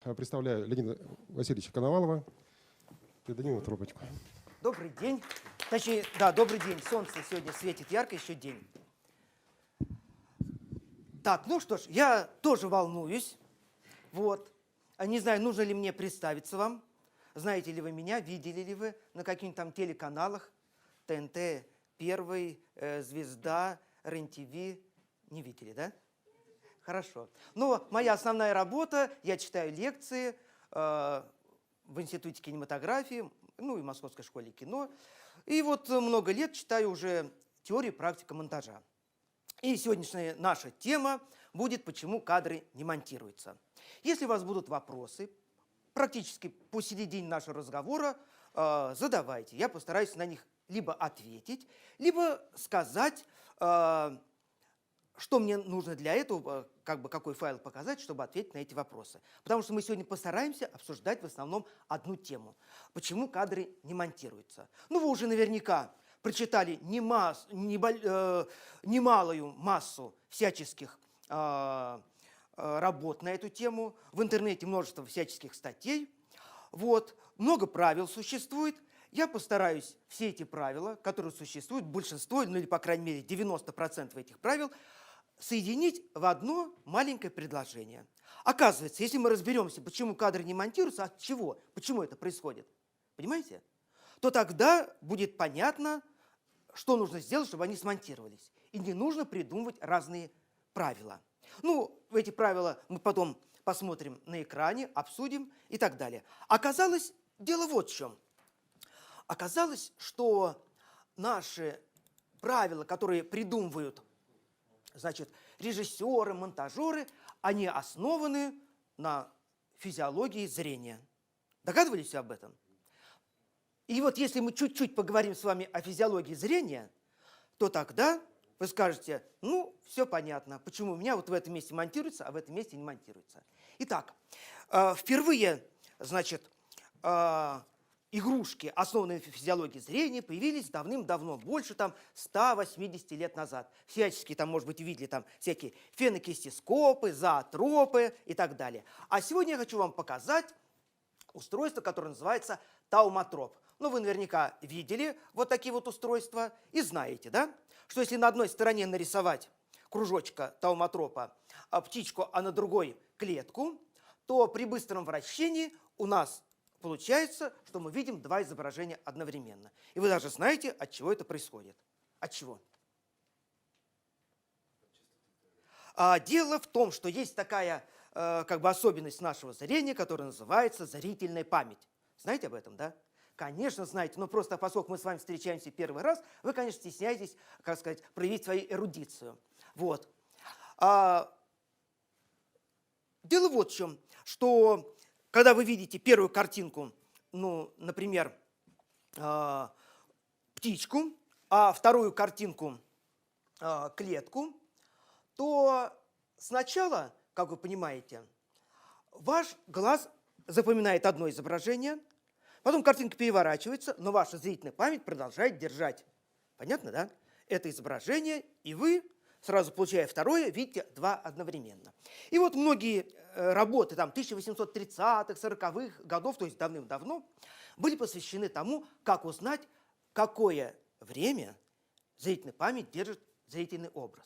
Представляю Леонида Васильевича Коновалова. Передадим ему трубочку. Добрый день. Точнее, да, добрый день. Солнце сегодня светит ярко, еще день. Так, ну что ж, я тоже волнуюсь. Вот. Не знаю, нужно ли мне представиться вам. Знаете ли вы меня, видели ли вы на каких-нибудь там телеканалах? ТНТ, Первый, Звезда, РЕН-ТВ. Не видели, да? Хорошо. Но моя основная работа, я читаю лекции в Институте кинематографии, ну и в Московской школе кино. И вот много лет читаю уже теорию и практику монтажа. И сегодняшняя наша тема будет «Почему кадры не монтируются?». Если у вас будут вопросы, практически посередине нашего разговора, задавайте. Я постараюсь на них либо ответить, либо сказать, что мне нужно для этого, какой файл показать, чтобы ответить на эти вопросы. Потому что мы сегодня постараемся обсуждать в основном одну тему. Почему кадры не монтируются? Ну, вы уже наверняка прочитали немалую массу всяческих работ на эту тему. В интернете множество всяческих статей. Вот. Много правил существует. Я постараюсь все эти правила, которые существуют, большинство, ну или, по крайней мере, 90% этих правил, соединить в одно маленькое предложение. Оказывается, если мы разберемся, почему кадры не монтируются, от чего, почему это происходит, понимаете, то тогда будет понятно, что нужно сделать, чтобы они смонтировались. И не нужно придумывать разные правила. Ну, эти правила мы потом посмотрим на экране, обсудим и так далее. Оказалось, дело вот в чем. Оказалось, что наши правила, которые придумывают, значит, режиссеры, монтажеры, они основаны на физиологии зрения. Догадывались об этом? И вот если мы чуть-чуть поговорим с вами о физиологии зрения, то тогда вы скажете, ну, все понятно, почему у меня вот в этом месте монтируется, а в этом месте не монтируется. Итак, впервые, значит, игрушки, основанные на физиологии зрения, появились давным-давно, больше там 180 лет назад. Всяческие там, может быть, видели там всякие фенокистископы, зоотропы и так далее. А сегодня я хочу вам показать устройство, которое называется тауматроп. Ну, вы наверняка видели вот такие вот устройства и знаете, да, что если на одной стороне нарисовать кружочка тауматропа, птичку, а на другой клетку, то при быстром вращении у нас получается, что мы видим два изображения одновременно. И вы даже знаете, от чего это происходит. От чего? Дело в том, что есть такая особенность нашего зрения, которая называется зрительная память. Знаете об этом, да? Конечно, знаете, но просто поскольку мы с вами встречаемся первый раз, вы, конечно, стесняетесь, проявить свою эрудицию. Вот. Дело вот в чем, что когда вы видите первую картинку, ну, например, птичку, а вторую картинку клетку, то сначала, как вы понимаете, ваш глаз запоминает одно изображение, потом картинка переворачивается, но ваша зрительная память продолжает держать. Понятно, да? Это изображение, и вы, сразу получая второе, видите два одновременно. И вот многие работы там 1830-х, 40-х годов, то есть давным-давно, были посвящены тому, как узнать, какое время зрительная память держит зрительный образ.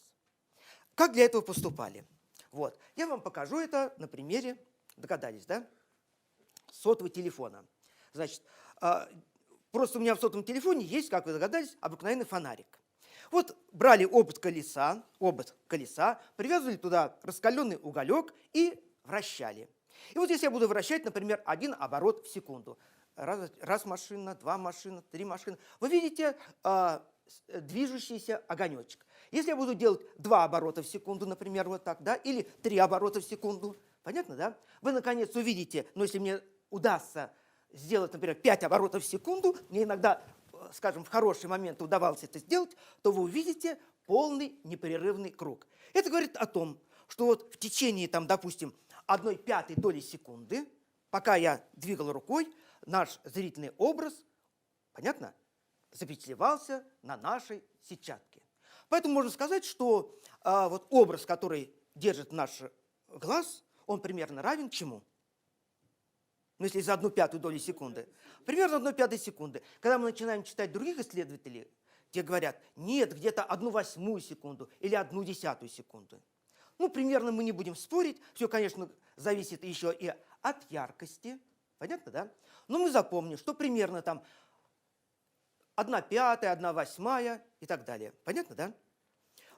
Как для этого поступали? Вот. Я вам покажу это на примере, догадались, да? Сотового телефона. Значит, просто у меня в сотовом телефоне есть, как вы догадались, обыкновенный фонарик. Вот брали обод колеса, привязывали туда раскаленный уголек и вращали. И вот если я буду вращать, например, 1 оборот в секунду, раз машина, 2 машина, 3 машины, вы видите движущийся огонечек. Если я буду делать 2 оборота в секунду, например, вот так, да, или 3 оборота в секунду, понятно, да? Вы, наконец, увидите, но если мне удастся сделать, например, 5 оборотов в секунду, мне иногда, скажем, в хорошие моменты удавалось это сделать, то вы увидите полный непрерывный круг. Это говорит о том, что вот в течение, там, допустим, 1/5 доли секунды, пока я двигал рукой, наш зрительный образ, понятно, запечатлевался на нашей сетчатке. Поэтому можно сказать, что вот образ, который держит наш глаз, он примерно равен чему? ну если за 1/5 доли секунды, примерно 1/5 секунды. Когда мы начинаем читать других исследователей, те говорят, нет, где-то 1/8 секунду или 1/10 секунду. Ну, примерно мы не будем спорить, все, конечно, зависит еще и от яркости, понятно, да? Но мы запомним, что примерно там 1/5, 1/8 и так далее. Понятно, да?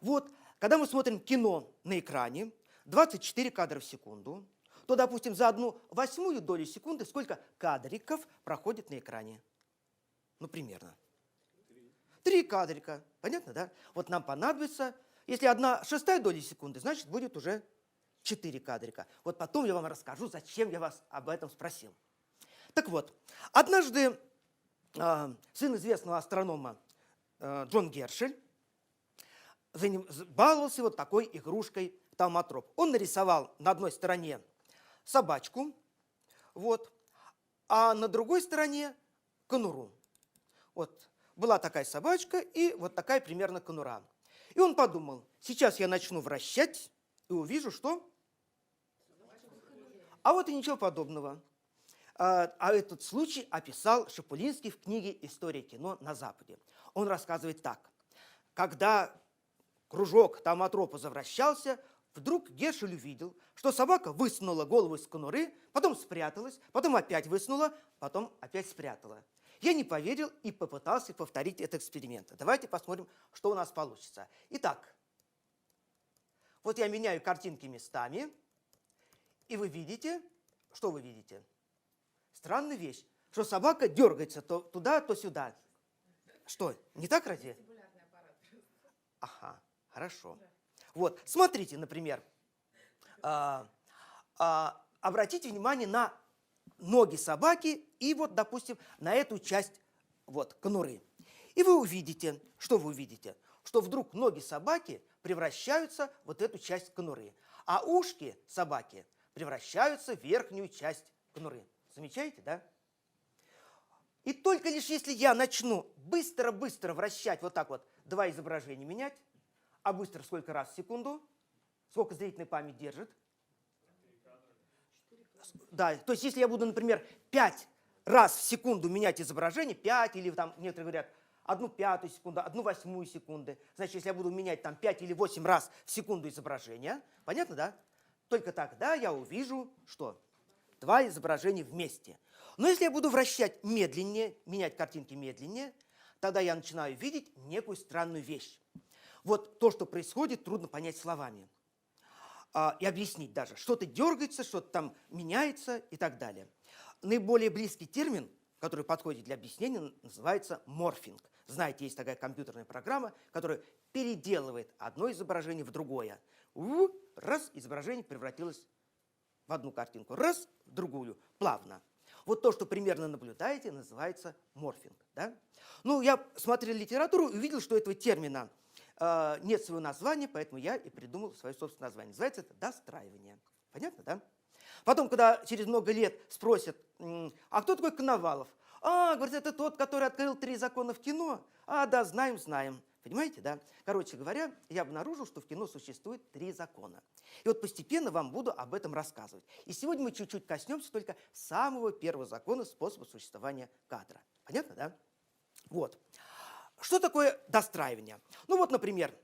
Вот, когда мы смотрим кино на экране, 24 кадра в секунду, то, допустим, за 1/8 долю секунды сколько кадриков проходит на экране? Ну, примерно. 3 кадрика. Понятно, да? Вот нам понадобится, если 1/6 доли секунды, значит, будет уже 4 кадрика. Вот потом я вам расскажу, зачем я вас об этом спросил. Так вот, однажды сын известного астронома Джон Гершель баловался вот такой игрушкой талматроп. Он нарисовал на одной стороне собачку, вот, а на другой стороне конуру. Вот была такая собачка и вот такая примерно конура. И он подумал, сейчас я начну вращать и увижу, что... А вот и ничего подобного. А этот случай описал Шипулинский в книге «История кино на Западе». Он рассказывает так. Когда кружок талматропа завращался, вдруг Гершель увидел, что собака высунула голову из конуры, потом спряталась, потом опять высунула, потом опять спрятала. Я не поверил и попытался повторить этот эксперимент. Давайте посмотрим, что у нас получится. Итак, вот я меняю картинки местами, и вы видите, что вы видите? Странная вещь, что собака дергается то туда, то сюда. Что, не так, разве? Ага, хорошо. Вот, смотрите, например, обратите внимание на ноги собаки и вот, допустим, на эту часть вот, конуры. И вы увидите, что вы увидите? Что вдруг ноги собаки превращаются в вот эту часть конуры, а ушки собаки превращаются в верхнюю часть конуры. Замечаете, да? И только лишь если я начну быстро-быстро вращать вот так вот, два изображения менять, а быстро сколько раз в секунду? Сколько зрительная память держит? Да, то есть если я буду, например, 5 раз в секунду менять изображение, 5 или там, некоторые говорят, 1/5 секунды, 1/8 секунды, значит, если я буду менять там 5 или 8 раз в секунду изображение, понятно, да? Только тогда я увижу, что? Два изображения вместе. Но если я буду вращать медленнее, менять картинки медленнее, тогда я начинаю видеть некую странную вещь. Вот то, что происходит, трудно понять словами. И объяснить даже. Что-то дергается, что-то там меняется и так далее. Наиболее близкий термин, который подходит для объяснения, называется морфинг. Знаете, есть такая компьютерная программа, которая переделывает одно изображение в другое. Раз, изображение превратилось в одну картинку, раз, в другую, плавно. Вот то, что примерно наблюдаете, называется морфинг. Да? Ну, я смотрел литературу и увидел, что этого термина нет своего названия, поэтому я и придумал свое собственное название. Называется это достраивание. Понятно, да? Потом, когда через много лет спросят, а кто такой Коновалов? Говорит, это тот, который открыл 3 закона в кино. Да, знаем. Понимаете, да? Короче говоря, я обнаружил, что в кино существует 3 закона. И вот постепенно вам буду об этом рассказывать. И сегодня мы чуть-чуть коснемся только самого первого закона способа существования кадра. Понятно, да? Вот. Что такое достраивание? Ну вот, например,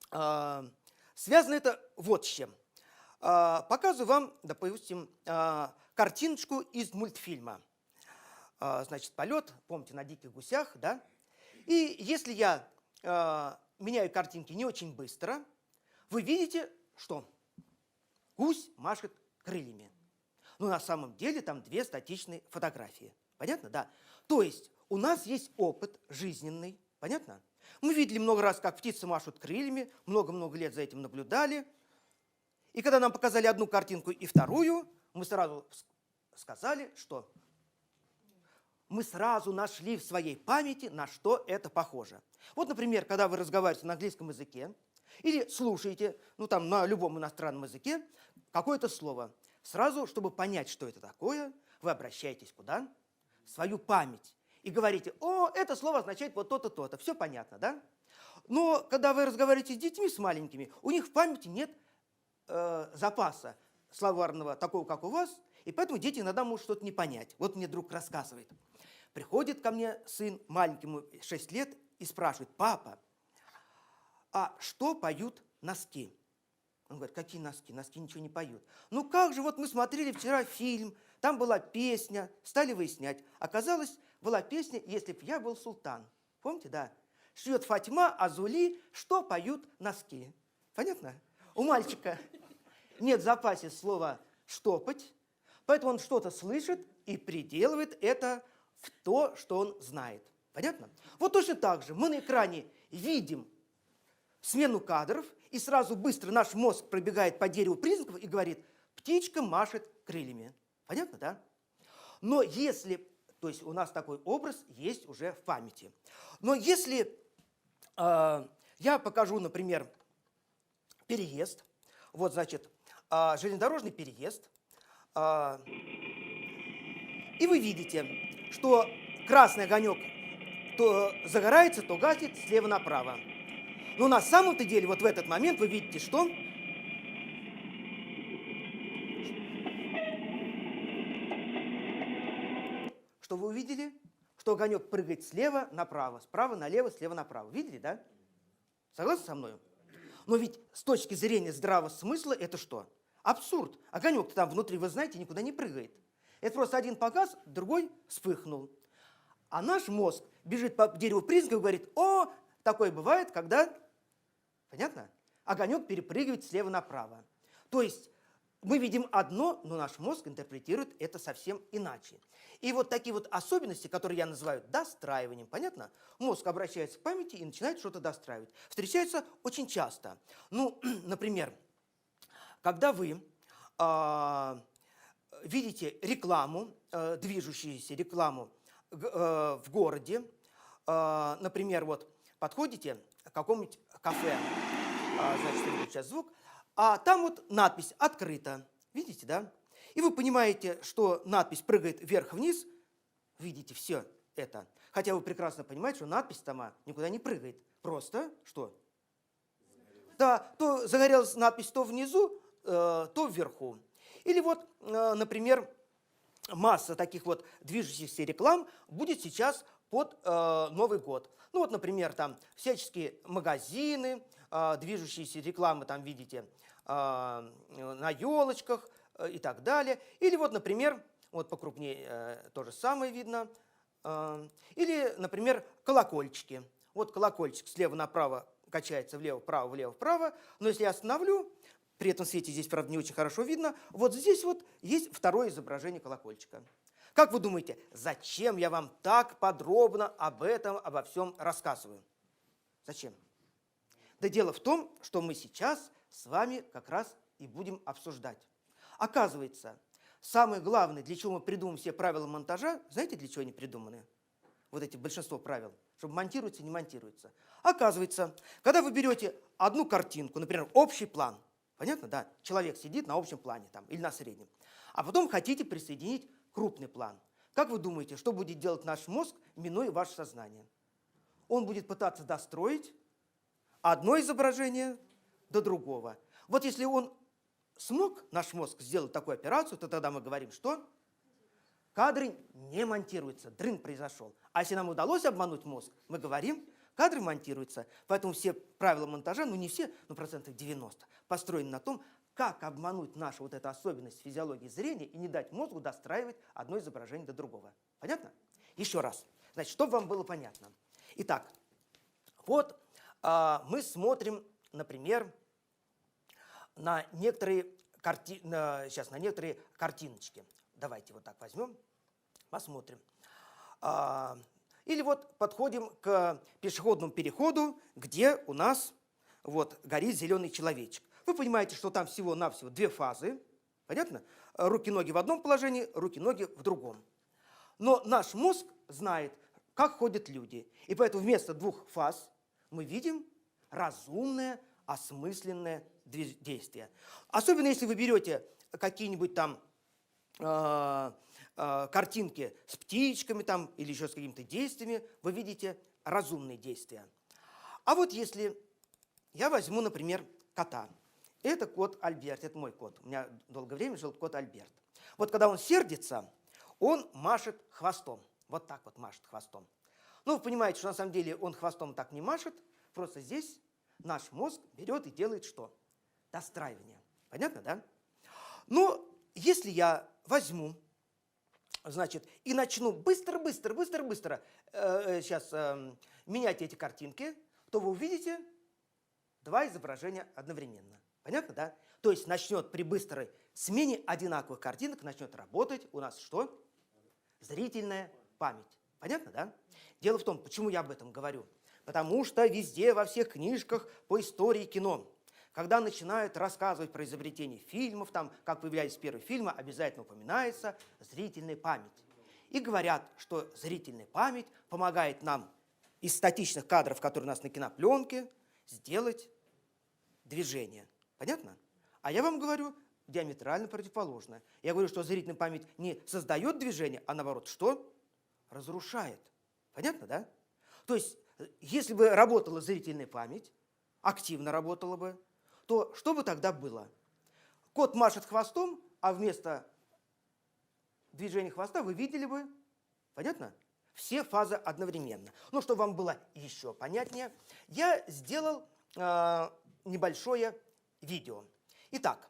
связано это вот с чем. Показываю вам, допустим, картиночку из мультфильма. Значит, полет, помните, на диких гусях, да? И если я меняю картинки не очень быстро, вы видите, что гусь машет крыльями. Но на самом деле там 2 статичные фотографии. Понятно, да? То есть у нас есть опыт жизненный, понятно? Мы видели много раз, как птицы машут крыльями, много-много лет за этим наблюдали. И когда нам показали одну картинку и вторую, мы сразу сказали, что мы сразу нашли в своей памяти, на что это похоже. Вот, например, когда вы разговариваете на английском языке или слушаете, ну там на любом иностранном языке, какое-то слово, сразу, чтобы понять, что это такое, вы обращаетесь куда? В свою память. И говорите, это слово означает вот то-то, то-то. Все понятно, да? Но когда вы разговариваете с детьми, с маленькими, у них в памяти нет запаса словарного такого, как у вас, И поэтому дети иногда могут что-то не понять. Вот мне друг рассказывает. Приходит ко мне сын, маленькому 6 лет, и спрашивает: папа, а что поют носки? Он говорит: какие носки? Носки ничего не поют. Ну как же, вот мы смотрели вчера фильм, там была песня, стали выяснять. Оказалось, была песня «Если б я был султан». Помните, да? Шьет Фатьма, Азули, что поют носки. Понятно? У мальчика нет в запасе слова «штопать», поэтому он что-то слышит и приделывает это в то, что он знает. Понятно? Вот точно так же мы на экране видим смену кадров, и сразу быстро наш мозг пробегает по дереву признаков и говорит: птичка машет крыльями. Понятно, да? Но если, то есть у нас такой образ есть уже в памяти. Но если я покажу, например, переезд, вот, значит, железнодорожный переезд, и вы видите, что красный огонек то загорается, то гаснет слева направо. Но на самом-то деле вот в этот момент вы видите, что? Что вы увидели? Что огонек прыгает слева направо, справа налево, слева направо. Видели, да? Согласны со мной? Но ведь с точки зрения здравого смысла это что? Абсурд. Огонек-то там внутри, вы знаете, никуда не прыгает. Это просто один погас, другой вспыхнул. А наш мозг бежит по дереву признаков и говорит: о, такое бывает, когда, понятно, огонек перепрыгивает слева направо. То есть мы видим одно, но наш мозг интерпретирует это совсем иначе. И вот такие вот особенности, которые я называю достраиванием, понятно? Мозг обращается к памяти и начинает что-то достраивать. Встречается очень часто. Ну, например, когда вы видите рекламу, движущуюся рекламу в городе, например, вот подходите к какому-нибудь кафе, значит, будет сейчас звук, а там вот надпись «Открыто». Видите, да? И вы понимаете, что надпись прыгает вверх-вниз. Видите все это. Хотя вы прекрасно понимаете, что надпись сама никуда не прыгает. Просто что? Да, то загорелась надпись то внизу, то вверху. Или вот, например, масса таких вот движущихся реклам будет сейчас под Новый год. Ну вот, например, там всяческие магазины, движущиеся рекламы, там видите, на елочках и так далее. Или вот, например, вот покрупнее то же самое видно. Или, например, колокольчики. Вот колокольчик слева направо качается влево-вправо, влево-вправо. Но если я остановлю, при этом свете здесь, правда, не очень хорошо видно, вот здесь вот есть второе изображение колокольчика. Как вы думаете, зачем я вам так подробно об этом, обо всем рассказываю? Зачем? Да дело в том, что мы сейчас с вами как раз и будем обсуждать. Оказывается, самое главное, для чего мы придумываем все правила монтажа, знаете, для чего они придуманы? Вот эти большинство правил, чтобы монтируется и не монтируется. Оказывается, когда вы берете одну картинку, например, общий план, понятно, да, человек сидит на общем плане там, или на среднем, а потом хотите присоединить крупный план. Как вы думаете, что будет делать наш мозг, минуя ваше сознание? Он будет пытаться достроить одно изображение до другого. Вот если он смог, наш мозг, сделать такую операцию, то тогда мы говорим, что кадры не монтируются, дрын произошел. А если нам удалось обмануть мозг, мы говорим, кадры монтируются. Поэтому все правила монтажа, ну не все, но 90% построены на том, как обмануть нашу вот эту особенность физиологии зрения и не дать мозгу достраивать одно изображение до другого. Понятно? Еще раз. Значит, чтобы вам было понятно. Итак, вот мы смотрим, например, на некоторые картиночки. Давайте вот так возьмем, посмотрим. Или вот подходим к пешеходному переходу, где у нас вот горит зеленый человечек. Вы понимаете, что там всего-навсего две фазы. Понятно? Руки-ноги в одном положении, руки-ноги в другом. Но наш мозг знает, как ходят люди. И поэтому вместо двух фаз мы видим разумное, осмысленное действие. Особенно если вы берете какие-нибудь там картинки с птичками там, или еще с какими-то действиями, вы видите разумные действия. А вот если я возьму, например, кота. Это кот Альберт, это мой кот. У меня долгое время жил кот Альберт. Вот когда он сердится, он машет хвостом. Вот так вот машет хвостом. Ну, вы понимаете, что на самом деле он хвостом так не машет, просто здесь наш мозг берет и делает что? Достраивание. Понятно, да? Но если я возьму, значит, и начну быстро сейчас менять эти картинки, то вы увидите два изображения одновременно. Понятно, да? То есть начнет при быстрой смене одинаковых картинок, начнет работать у нас что? Зрительная память. Понятно, да? Дело в том, почему я об этом говорю. Потому что везде, во всех книжках по истории кино, когда начинают рассказывать про изобретение фильмов, там, как появлялись первые фильмы, обязательно упоминается зрительная память. И говорят, что зрительная память помогает нам из статичных кадров, которые у нас на кинопленке, сделать движение. Понятно? А я вам говорю диаметрально противоположное. Я говорю, что зрительная память не создает движение, а наоборот, что? Разрушает. Понятно, да? То есть, если бы работала зрительная память, активно работала бы, то что бы тогда было? Кот машет хвостом, а вместо движения хвоста вы видели бы, понятно? Все фазы одновременно. Но чтобы вам было еще понятнее, я сделал небольшое видео. Итак,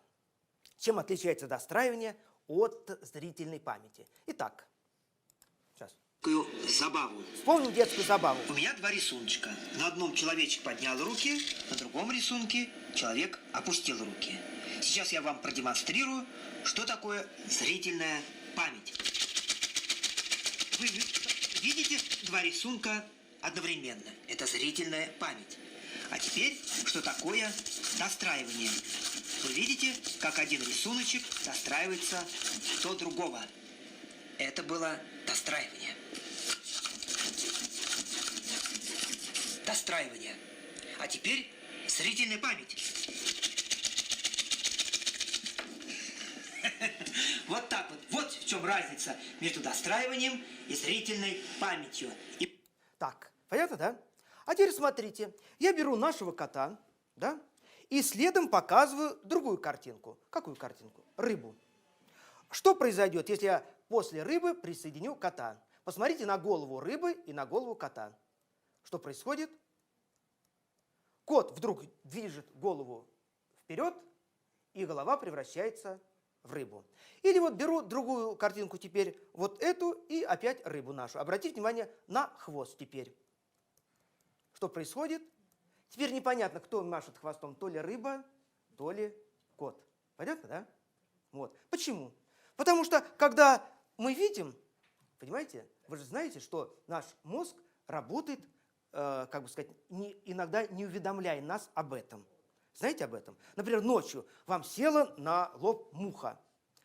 чем отличается достраивание от зрительной памяти? Итак, сейчас. Забаву. Вспомним детскую забаву. У меня два рисуночка. На одном человечек поднял руки, на другом рисунке человек опустил руки. Сейчас я вам продемонстрирую, что такое зрительная память. Вы видите два рисунка одновременно. Это зрительная память. А теперь, что такое достраивание? Вы видите, как один рисуночек достраивается до другого. Это было достраивание. Достраивание. А теперь зрительная память. Вот так вот. Вот в чем разница между достраиванием и зрительной памятью. Так, понятно, да? А теперь смотрите, я беру нашего кота, да, и следом показываю другую картинку. Какую картинку? Рыбу. Что произойдет, если я после рыбы присоединю кота? Посмотрите на голову рыбы и на голову кота. Что происходит? Кот вдруг движет голову вперед, и голова превращается в рыбу. Или вот беру другую картинку теперь, вот эту, и опять рыбу нашу. Обратите внимание на хвост теперь. Что происходит? Теперь непонятно, кто машет хвостом, то ли рыба, то ли кот. Понятно, да? Вот. Почему? Потому что, когда мы видим, понимаете, вы же знаете, что наш мозг работает, как бы сказать, иногда не уведомляя нас об этом. Знаете об этом? Например, ночью вам села на лоб муха.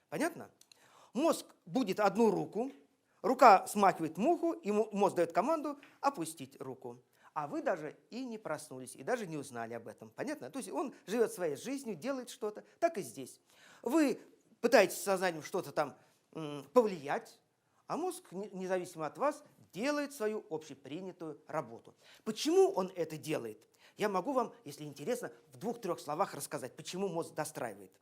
Понятно? Мозг будет одну руку, рука смахивает муху, и мозг дает команду опустить руку. А вы даже и не проснулись, и даже не узнали об этом. Понятно? То есть он живет своей жизнью, делает что-то. Так и здесь. Вы пытаетесь сознанием что-то там повлиять, а мозг, независимо от вас, делает свою общепринятую работу. Почему он это делает? Я могу вам, если интересно, в 2-3 словах рассказать, почему мозг достраивает.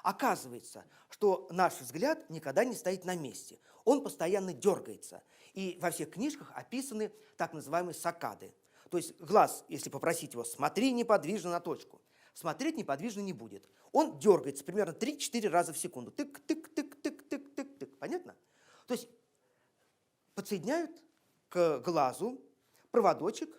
Оказывается, что наш взгляд никогда не стоит на месте. Он постоянно дергается. И во всех книжках описаны так называемые саккады. То есть глаз, если попросить его, смотри неподвижно на точку, смотреть неподвижно не будет. Он дергается примерно 3-4 раза в секунду. Тык-тык-тык-тык-тык-тык. Понятно? То есть подсоединяют к глазу проводочек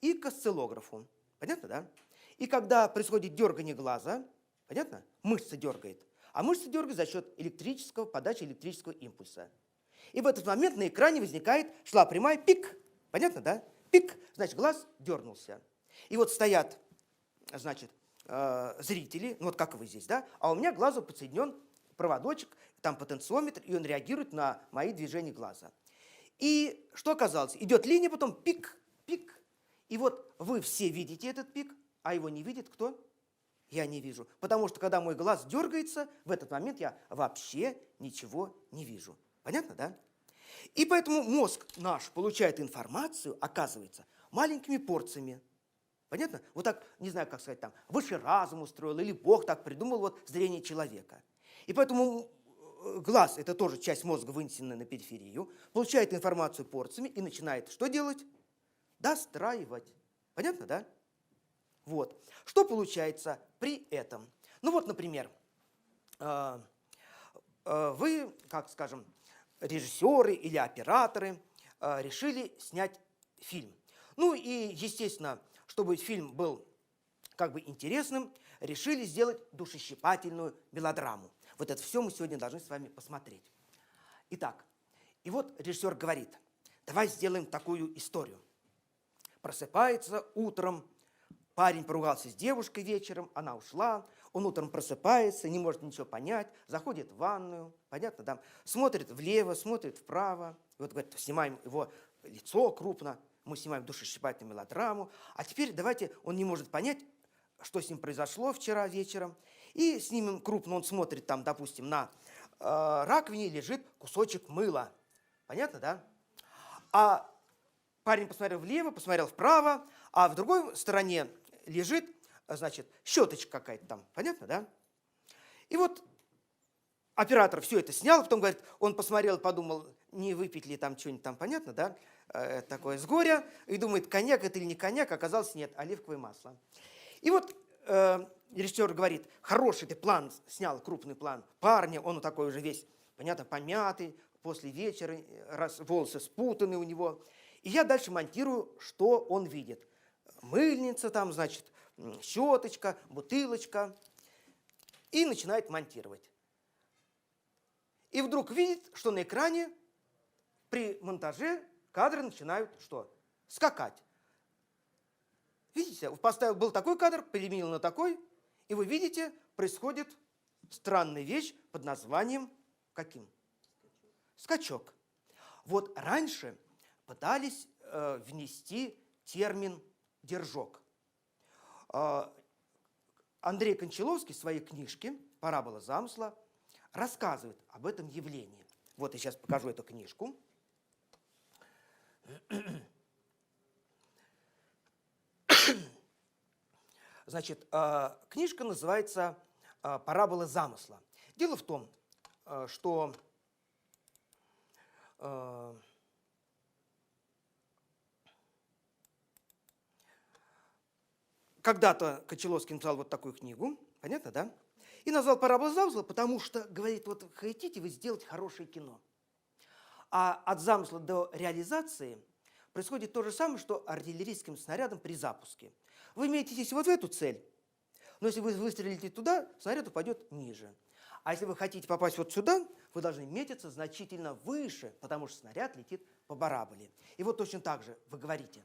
и к осциллографу. Понятно, да? И когда происходит дергание глаза, понятно? Мышца дергает. А мышца дергает за счет подачи электрического импульса. И в этот момент на экране возникает, шла прямая, пик. Понятно, да? Пик, значит, глаз дернулся. И вот стоят, значит, зрители, ну вот как вы здесь, да? А у меня к глазу подсоединен проводочек, там потенциометр, и он реагирует на мои движения глаза. И что оказалось? Идет линия, потом пик, пик. И вот вы все видите этот пик, а его не видит кто? Я не вижу. Потому что когда мой глаз дергается, в этот момент я вообще ничего не вижу. Понятно, да? И поэтому мозг наш получает информацию, оказывается, маленькими порциями. Понятно? Вот так, не знаю, как сказать, там, высший разум устроил, или Бог так придумал вот зрение человека. И поэтому глаз – это тоже часть мозга, вынесенная на периферию, получает информацию порциями и начинает что делать? Достраивать. Понятно, да? Вот. Что получается при этом? Ну вот, например, вы, как скажем, режиссеры или операторы решили снять фильм. Ну и, естественно, чтобы фильм был как бы интересным, решили сделать душещипательную мелодраму. Вот это все мы сегодня должны с вами посмотреть. Итак, и вот режиссер говорит, давай сделаем такую историю. Просыпается утром, парень поругался с девушкой вечером, она ушла, он утром просыпается, не может ничего понять, заходит в ванную, понятно, да, смотрит влево, смотрит вправо, и вот говорит, снимаем его лицо крупно, мы снимаем душещипательную мелодраму, а теперь давайте, он не может понять, что с ним произошло вчера вечером, и снимем крупно, он смотрит там, допустим, на раковине лежит кусочек мыла, понятно, да? А парень посмотрел влево, посмотрел вправо, а в другой стороне лежит, значит, щеточка какая-то там, понятно, да? И вот оператор все это снял, потом, говорит, он посмотрел, подумал, не выпить ли там что-нибудь там, понятно, да? Такое с горя, и думает, коньяк это или не коньяк, оказалось нет, оливковое масло. И вот режиссер говорит, хороший ты план снял, крупный план парня, он такой уже весь, понятно, помятый, после вечера, раз волосы спутаны у него. И я дальше монтирую, что он видит. Мыльница там, значит, щеточка, бутылочка. И начинает монтировать. И вдруг видит, что на экране при монтаже кадры начинают что? Скакать. Видите, поставил, был такой кадр, переменил на такой, и вы видите, происходит странная вещь под названием каким? Скачок. Вот раньше пытались внести термин «держок». Андрей Кончаловский в своей книжке «Парабола замысла» рассказывает об этом явлении. Вот я сейчас покажу эту книжку. Значит, книжка называется «Парабола замысла». Дело в том, что когда-то Кончаловский написал вот такую книгу, понятно, да? И назвал «Парабола замысла», потому что, говорит, вот хотите вы сделать хорошее кино. А от замысла до реализации происходит то же самое, что артиллерийским снарядом при запуске. Вы метитесь вот в эту цель, но если вы выстрелите туда, снаряд упадет ниже. А если вы хотите попасть вот сюда, вы должны метиться значительно выше, потому что снаряд летит по параболе. И вот точно так же вы говорите,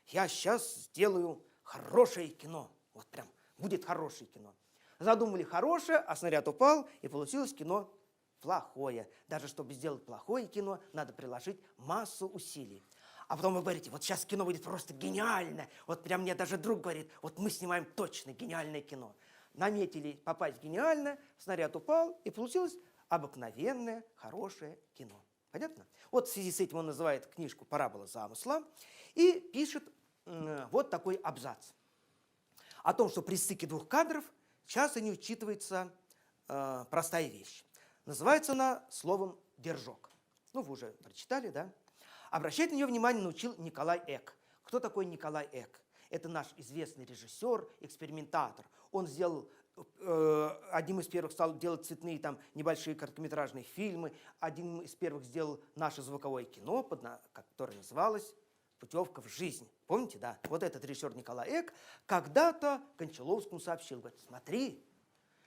я сейчас сделаю хорошее кино. Вот прям будет хорошее кино. Задумали хорошее, а снаряд упал, и получилось кино плохое. Даже чтобы сделать плохое кино, надо приложить массу усилий. А потом вы говорите, вот сейчас кино будет просто гениальное. Вот прям мне даже друг говорит, вот мы снимаем точно гениальное кино. Наметили попасть в гениальное, снаряд упал, и получилось обыкновенное, хорошее кино. Понятно? Вот в связи с этим он называет книжку «Парабола замысла» и пишет вот такой абзац. О том, что при стыке двух кадров часто не учитывается простая вещь. Называется она словом «держок». Ну, вы уже прочитали, да? Обращать на нее внимание научил Николай Эк. Кто такой Николай Эк? Это наш известный режиссер, экспериментатор. Он сделал, одним из первых стал делать цветные там небольшие короткометражные фильмы. Одним из первых сделал наше звуковое кино, которое называлось «Путевка в жизнь». Помните, да? Вот этот режиссер Николай Эк когда-то Кончаловскому сообщил, говорит, смотри,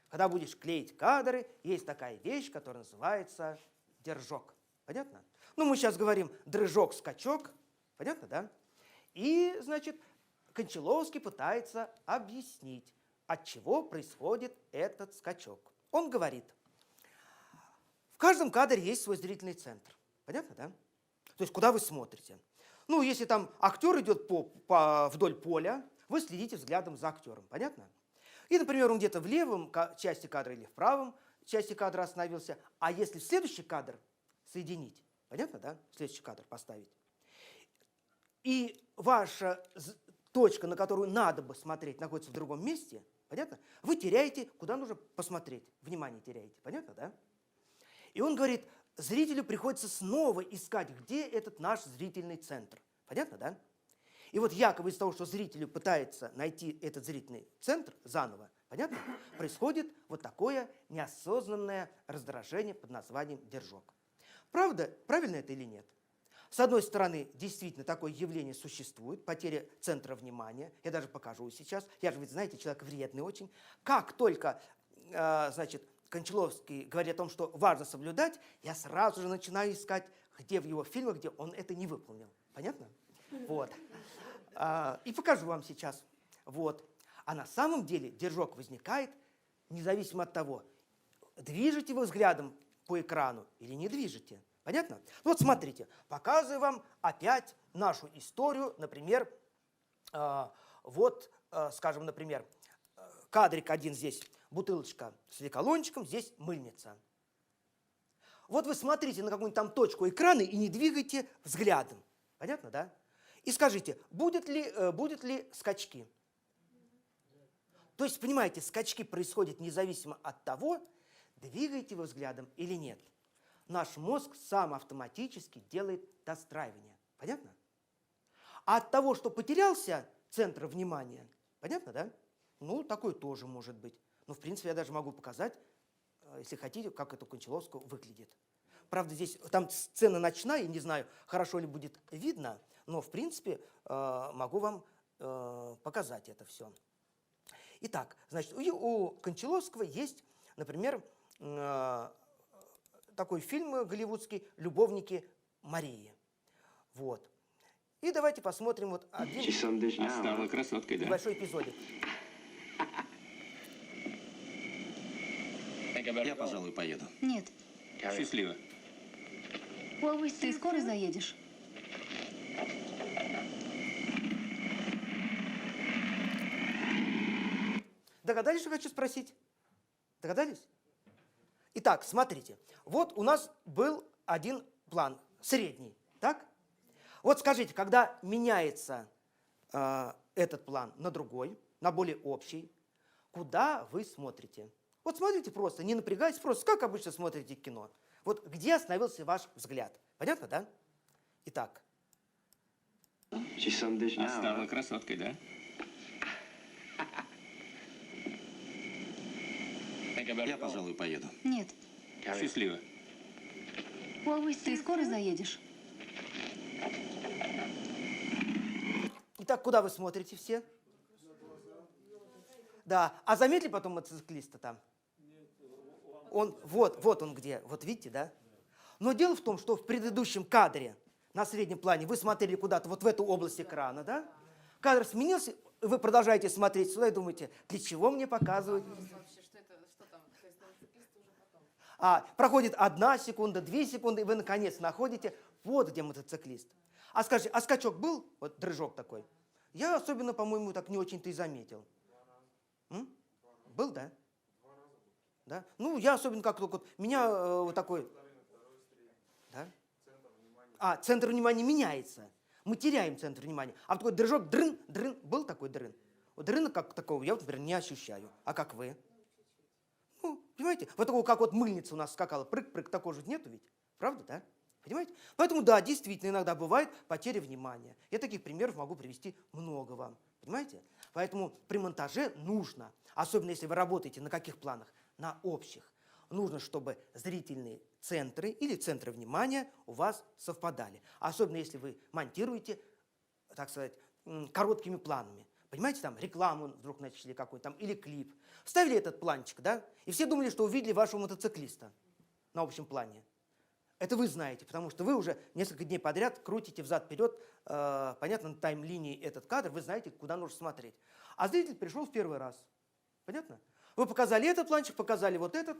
когда будешь клеить кадры, есть такая вещь, которая называется держок. Понятно? Ну, мы сейчас говорим дрыжок, скачок. Понятно, да? И, значит, Кончаловский пытается объяснить, от чего происходит этот скачок. Он говорит, в каждом кадре есть свой зрительный центр. Понятно, да? То есть, куда вы смотрите. Ну, если там актер идет вдоль поля, вы следите взглядом за актером. Понятно? И, например, он где-то в левом части кадра или в правом части кадра остановился. А если в следующий кадр соединить, понятно, да? Следующий кадр поставить. И ваша точка, на которую надо бы смотреть, находится в другом месте, понятно? Вы теряете, куда нужно посмотреть. Внимание теряете, понятно, да? И он говорит, зрителю приходится снова искать, где этот наш зрительный центр. Понятно, да? И вот якобы из-за того, что зрителю пытается найти этот зрительный центр заново, понятно, происходит вот такое неосознанное раздражение под названием держок. Правда, правильно это или нет? С одной стороны, действительно такое явление существует, потеря центра внимания. Я даже покажу сейчас. Я же, ведь знаете, человек вредный очень. Как только, значит, Кончаловский говорит о том, что важно соблюдать, я сразу же начинаю искать, где в его фильмах, где он это не выполнил. Понятно? Вот. И покажу вам сейчас. Вот. А на самом деле держок возникает независимо от того, движете вы взглядом по экрану или не движете. Понятно? Вот смотрите, показываю вам опять нашу историю, например, скажем, например, кадрик один здесь, бутылочка с леколончиком, здесь мыльница. Вот вы смотрите на какую-нибудь там точку экрана и не двигайте взглядом. Понятно, да? И скажите, будет ли скачки? То есть, понимаете, скачки происходят независимо от того, двигаете вы взглядом или нет. Наш мозг сам автоматически делает достраивание. Понятно? А от того, что потерялся центр внимания, понятно, да? Ну, такое тоже может быть. Но, в принципе, я даже могу показать, если хотите, как это у Кончаловского выглядит. Правда, здесь там сцена ночная, не знаю, хорошо ли будет видно, но, в принципе, могу вам показать это все. Итак, значит, у Кончаловского есть, например, такой фильм голливудский «Любовники Марии». Вот. И давайте посмотрим вот один Стала красоткой, да? небольшой эпизодик. Я, пожалуй, поеду. Нет. Счастливо. Ты скоро заедешь? Догадались, что хочу спросить? Догадались? Итак, смотрите. Вот у нас был один план, средний, так? Вот скажите, когда меняется этот план на другой, на более общий, куда вы смотрите? Вот смотрите просто, не напрягайтесь, просто как обычно смотрите кино. Вот где остановился ваш взгляд? Понятно, да? Итак. Стала красоткой, да? Я, пожалуй, поеду. Нет. Счастливо. Ты скоро заедешь? Итак, куда вы смотрите все? Да. А заметили потом мотоциклиста там? Вот он где. Вот видите, да? Но дело в том, что в предыдущем кадре, на среднем плане, вы смотрели куда-то вот в эту область экрана, да? Кадр сменился, вы продолжаете смотреть сюда и думаете, для чего мне показывают? Проходит 1 секунда, 2 секунды, и вы наконец находите, вот где мотоциклист. А скажите, а скачок был? Вот дрыжок такой. Я особенно, по-моему, так не очень-то и заметил. Был, да? Да? Ну, я особенно как только... Меня вот такой... Да? Центр внимания меняется. Мы теряем центр внимания. А вот такой дрыжок, дрын, был такой дрын? Вот дрына как такого я, вот, например, не ощущаю. А как вы? Ну, понимаете? Вот такого, как вот мыльница у нас скакала, прыг-прыг, такого же нету ведь. Правда, да? Понимаете? Поэтому, да, действительно, иногда бывает потеря внимания. Я таких примеров могу привести много вам. Понимаете? Поэтому при монтаже нужно, особенно если вы работаете на каких планах? На общих. Нужно, чтобы зрительные центры или центры внимания у вас совпадали. Особенно если вы монтируете, так сказать, короткими планами. Понимаете, там рекламу вдруг начали какой-то там, или клип. Вставили этот планчик, да? И все думали, что увидели вашего мотоциклиста на общем плане. Это вы знаете, потому что вы уже несколько дней подряд крутите взад-вперед, понятно, на тайм-линии этот кадр, вы знаете, куда нужно смотреть. А зритель пришел в первый раз. Понятно? Вы показали этот планчик, показали вот этот,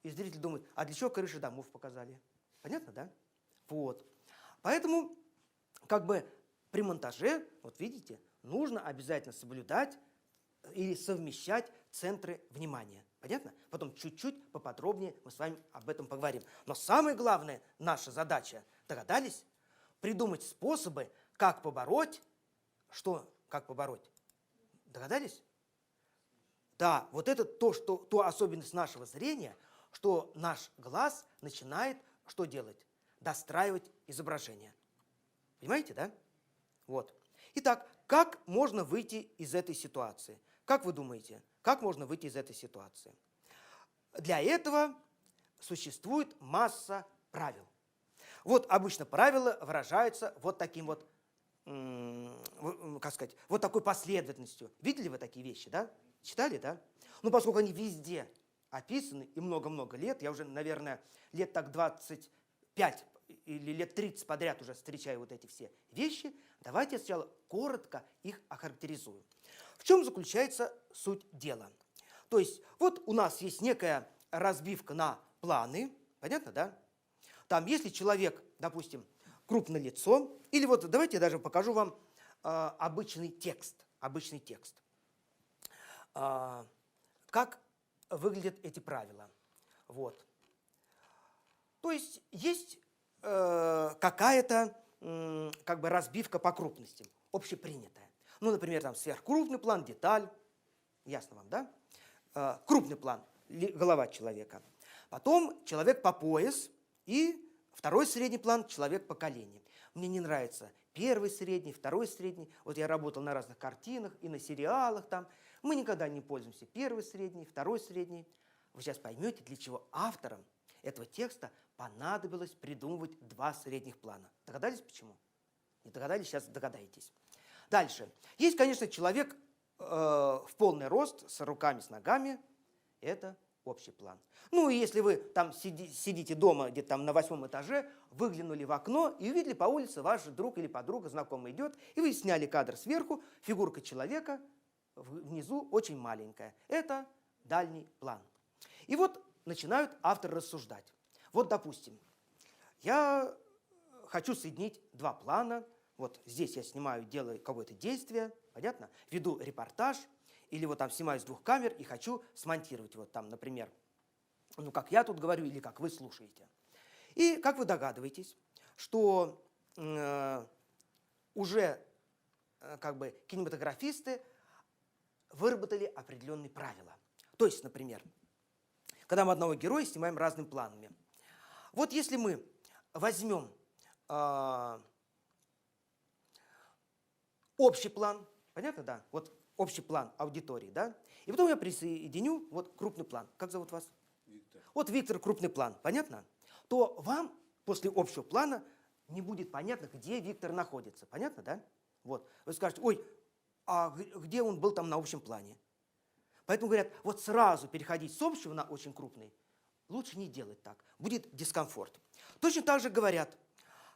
и зритель думает, а для чего крыши домов показали? Понятно, да? Вот. Поэтому, как бы при монтаже, вот видите, нужно обязательно соблюдать или совмещать центры внимания. Понятно? Потом чуть-чуть поподробнее мы с вами об этом поговорим. Но самое главное, наша задача, догадались? Придумать способы, как побороть, что, как побороть? Догадались? Да, вот это ту особенность нашего зрения, что наш глаз начинает что делать? Достраивать изображение. Понимаете, да? Вот. Итак, как можно выйти из этой ситуации? Как вы думаете, как можно выйти из этой ситуации? Для этого существует масса правил. Вот обычно правила выражаются вот таким вот, как сказать, вот такой последовательностью. Видели вы такие вещи, да? Читали, да? Ну, поскольку они везде описаны и много-много лет, я уже, наверное, лет так 25 или лет 30 подряд уже встречаю вот эти все вещи, давайте я сначала коротко их охарактеризую. В чем заключается суть дела? То есть вот у нас есть некая разбивка на планы, понятно, да? Там, если человек, допустим, крупное лицо, или вот давайте я даже покажу вам обычный текст. Как выглядят эти правила. Вот. То есть есть какая-то как бы разбивка по крупности, общепринятая. Ну, например, там сверхкрупный план, деталь, ясно вам, да? Крупный план, голова человека. Потом человек по пояс и второй средний план, человек по колени. Мне не нравится первый средний, второй средний. Вот я работал на разных картинах и на сериалах там. Мы никогда не пользуемся первый средний, второй средний. Вы сейчас поймете, для чего авторам этого текста понадобилось придумывать два средних плана. Догадались, почему? Не догадались, сейчас догадаетесь. Дальше. Есть, конечно, человек в полный рост, с руками, с ногами. Это общий план. Ну, и если вы там сидите дома, где-то там на 8 этаже, выглянули в окно и увидели по улице ваш друг или подруга, знакомый идет, и вы сняли кадр сверху, фигурка человека внизу очень маленькая. Это дальний план. И вот начинают авторы рассуждать. Вот, допустим, я хочу соединить два плана. Вот здесь я снимаю, делаю какое-то действие, понятно? Веду репортаж, или вот там снимаю с двух камер и хочу смонтировать вот там, например, ну, как я тут говорю или как вы слушаете. И, как вы догадываетесь, что уже как бы кинематографисты выработали определенные правила. То есть, например, когда мы одного героя снимаем разными планами. Вот если мы возьмем общий план, понятно, да? Вот общий план аудитории, да? И потом я присоединю вот крупный план. Как зовут вас? Виктор. Вот Виктор, крупный план, понятно? То вам после общего плана не будет понятно, где Виктор находится. Понятно, да? Вот. Вы скажете, ой, а где он был там на общем плане? Поэтому говорят, вот сразу переходить с общего на очень крупный лучше не делать так. Будет дискомфорт. Точно так же говорят,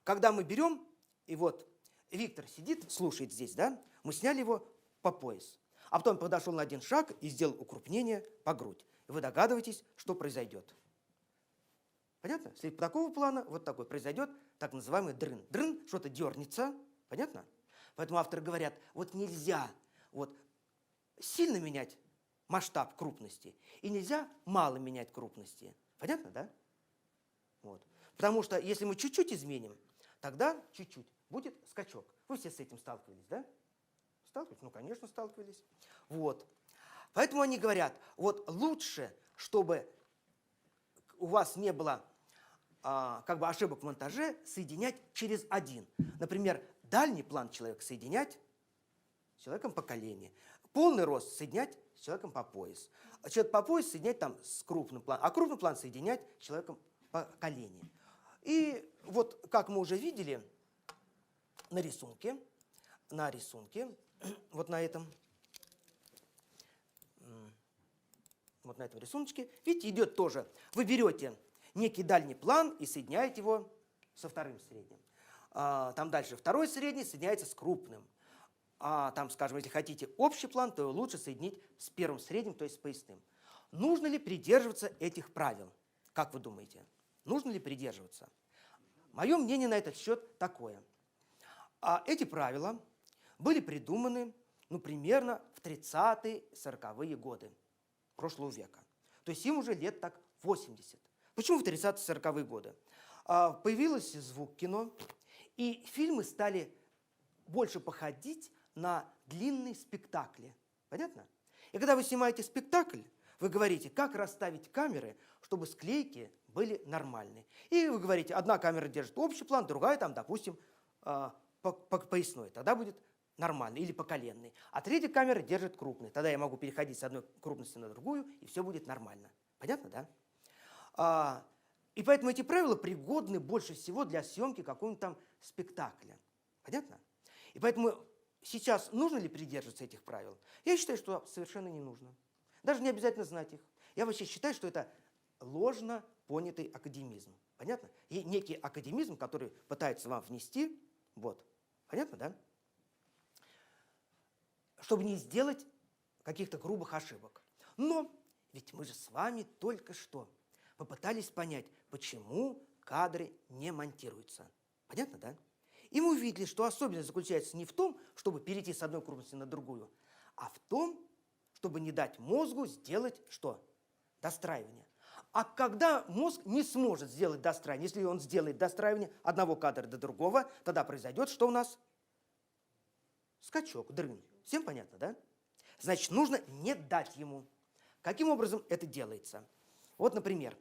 когда мы берем, и вот Виктор сидит, слушает здесь, да? Мы сняли его по пояс. А потом подошел на один шаг и сделал укрупнение по грудь. И вы догадываетесь, что произойдет. Понятно? Если такого плана, вот такой произойдет так называемый дрын. Дрын, что-то дернется. Понятно? Поэтому авторы говорят, вот нельзя вот сильно менять масштаб крупности и нельзя мало менять крупности. Понятно, да? Вот. Потому что если мы чуть-чуть изменим, тогда чуть-чуть будет скачок. Вы все с этим сталкивались, да? Сталкивались? Ну, конечно, сталкивались. Вот. Поэтому они говорят, вот лучше, чтобы у вас не было как бы ошибок в монтаже, соединять через один. Например, дальний план человека соединять с человеком по колени. Полный рост соединять с человеком по пояс. А человек по пояс соединять там с крупным планом. А крупный план соединять с человеком по колени. И вот, как мы уже видели на рисунке, вот на этом рисуночке, видите, идет тоже. Вы берете некий дальний план и соединяете его со вторым средним. Там дальше второй средний соединяется с крупным. А там, скажем, если хотите общий план, то лучше соединить с первым средним, то есть с поясным. Нужно ли придерживаться этих правил? Как вы думаете? Нужно ли придерживаться? Мое мнение на этот счет такое. Эти правила были придуманы, ну, примерно в 30-е, 40-е годы прошлого века. То есть им уже лет так 80. Почему в 30-е, 40-е годы? Появился звук кино, и фильмы стали больше походить на длинные спектакли. Понятно? И когда вы снимаете спектакль, Вы говорите, как расставить камеры, чтобы склейки были нормальные. И вы говорите, одна камера держит общий план, другая там, допустим, поясной. Тогда будет нормально, или поколенный. А третья камера держит крупный. Тогда я могу переходить с одной крупности на другую, и все будет нормально. Понятно, да? И поэтому эти правила пригодны больше всего для съемки какого-нибудь там спектакля. Понятно? И поэтому сейчас нужно ли придерживаться этих правил? Я считаю, что совершенно не нужно. Даже не обязательно знать их. Я вообще считаю, что это ложно понятый академизм. Понятно? И некий академизм, который пытается вам внести, вот. Понятно, да? Чтобы не сделать каких-то грубых ошибок. Но ведь мы же с вами только что попытались понять, почему кадры не монтируются. Понятно, да? И мы увидели, что особенность заключается не в том, чтобы перейти с одной крупности на другую, а в том, чтобы не дать мозгу сделать что? Достраивание. А когда мозг не сможет сделать достраивание, если он сделает достраивание одного кадра до другого, тогда произойдет что у нас? Скачок, дрын. Всем понятно, да? Значит, нужно не дать ему. Каким образом это делается? Вот, например,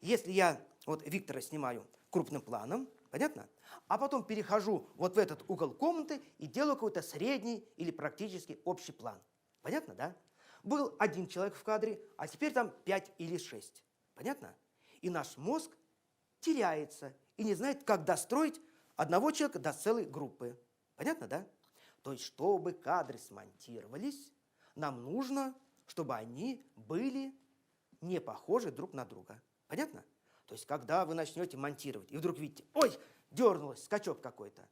если я вот Виктора снимаю крупным планом, понятно? А потом перехожу вот в этот угол комнаты и делаю какой-то средний или практически общий план. Понятно, да? Был один человек в кадре, а теперь там 5 или 6. Понятно? И наш мозг теряется и не знает, как достроить одного человека до целой группы. Понятно, да? То есть, чтобы кадры смонтировались, нам нужно, чтобы они были не похожи друг на друга. Понятно? То есть, когда вы начнете монтировать, и вдруг видите, ой, дернулось, скачок какой-то.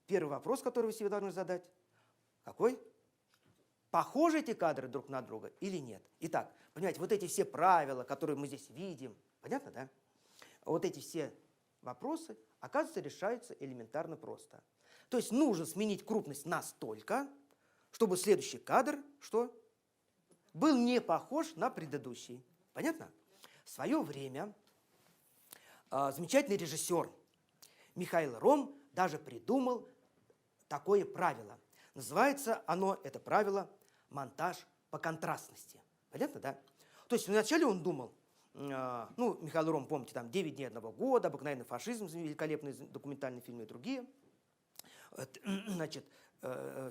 Первый вопрос, который вы себе должны задать, какой? Похожи эти кадры друг на друга или нет? Итак, понимаете, вот эти все правила, которые мы здесь видим, понятно, да? Вот эти все вопросы, оказывается, решаются элементарно просто. То есть нужно сменить крупность настолько, чтобы следующий кадр, что? Был не похож на предыдущий. Понятно? В свое время замечательный режиссер Михаил Ром даже придумал такое правило. Называется оно, это правило, монтаж по контрастности. Понятно, да? То есть вначале он думал, Михаил Ром, помните, там «9 дней одного года», «Обыкновенный фашизм», великолепный документальный фильм и другие. Значит,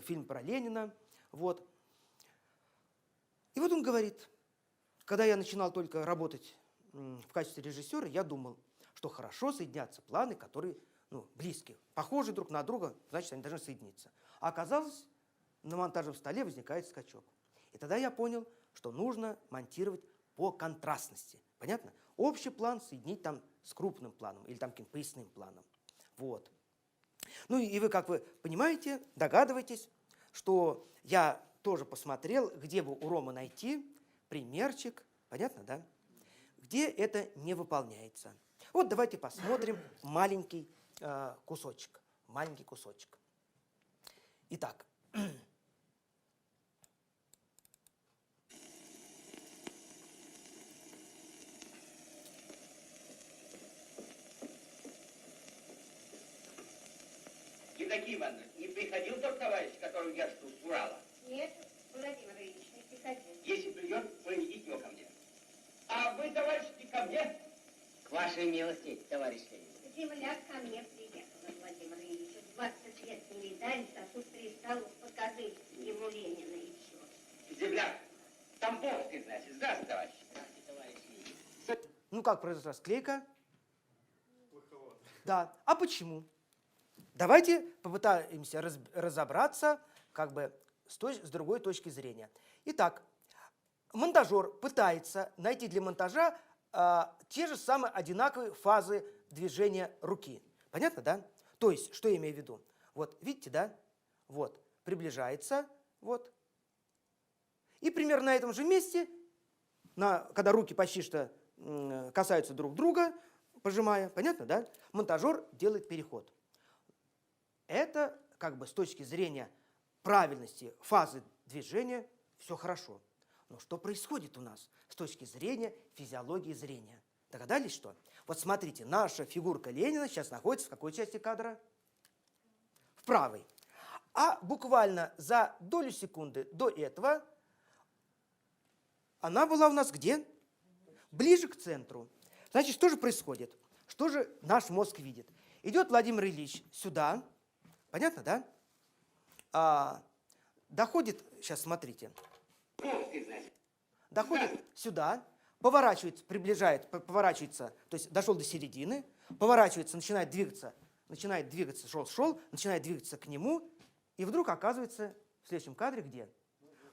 фильм про Ленина. Вот. И вот он говорит, когда я начинал только работать в качестве режиссера, я думал, что хорошо соединятся планы, которые близкие, похожи друг на друга, значит, они должны соединиться. А оказалось, на монтажном столе возникает скачок. И тогда я понял, что нужно монтировать по контрастности. Понятно? Общий план соединить там с крупным планом или там каким-то поясным планом. Вот. Ну и вы, как вы понимаете, догадываетесь, что я тоже посмотрел, где бы у Ромы найти примерчик, понятно, да? Где это не выполняется. Вот давайте посмотрим маленький кусочек. Маленький кусочек. Итак. Евдокия Ивановна, не приходил тот товарищ, которого я жду с Урала? Нет, Владимир Ильич, не приходил. Если придет, проведите его ко мне. А вы, товарищ, не ко мне? К вашей милости, товарищ Ленин. Земляк ко мне приехала, Владимир Ильич. 20 лет не видались, а тут пристал покажи ему Ленина и все. Земляк, Тамбовский, значит. Здравствуйте, товарищ. Здравствуйте, товарищ Ленин. Ну, как произошла склейка? Да. А почему? Давайте попытаемся разобраться как бы с другой точки зрения. Итак, монтажер пытается найти для монтажа те же самые одинаковые фазы движения руки. Понятно, да? То есть, что я имею в виду? Вот, видите, да? Вот, приближается, вот. И примерно на этом же месте, когда руки почти что касаются друг друга, пожимая, понятно, да? Монтажер делает переход. Это как бы с точки зрения правильности фазы движения все хорошо. Но что происходит у нас с точки зрения физиологии зрения? Догадались, что? Вот смотрите, наша фигурка Ленина сейчас находится в какой части кадра? В правой. А буквально за долю секунды до этого она была у нас где? Ближе к центру. Значит, что же происходит? Что же наш мозг видит? Идет Владимир Ильич сюда, понятно, да? Доходит, сейчас смотрите, доходит сюда, поворачивается, поворачивается, то есть дошел до середины, поворачивается, начинает двигаться, шел, начинает двигаться к нему, и вдруг оказывается в следующем кадре где?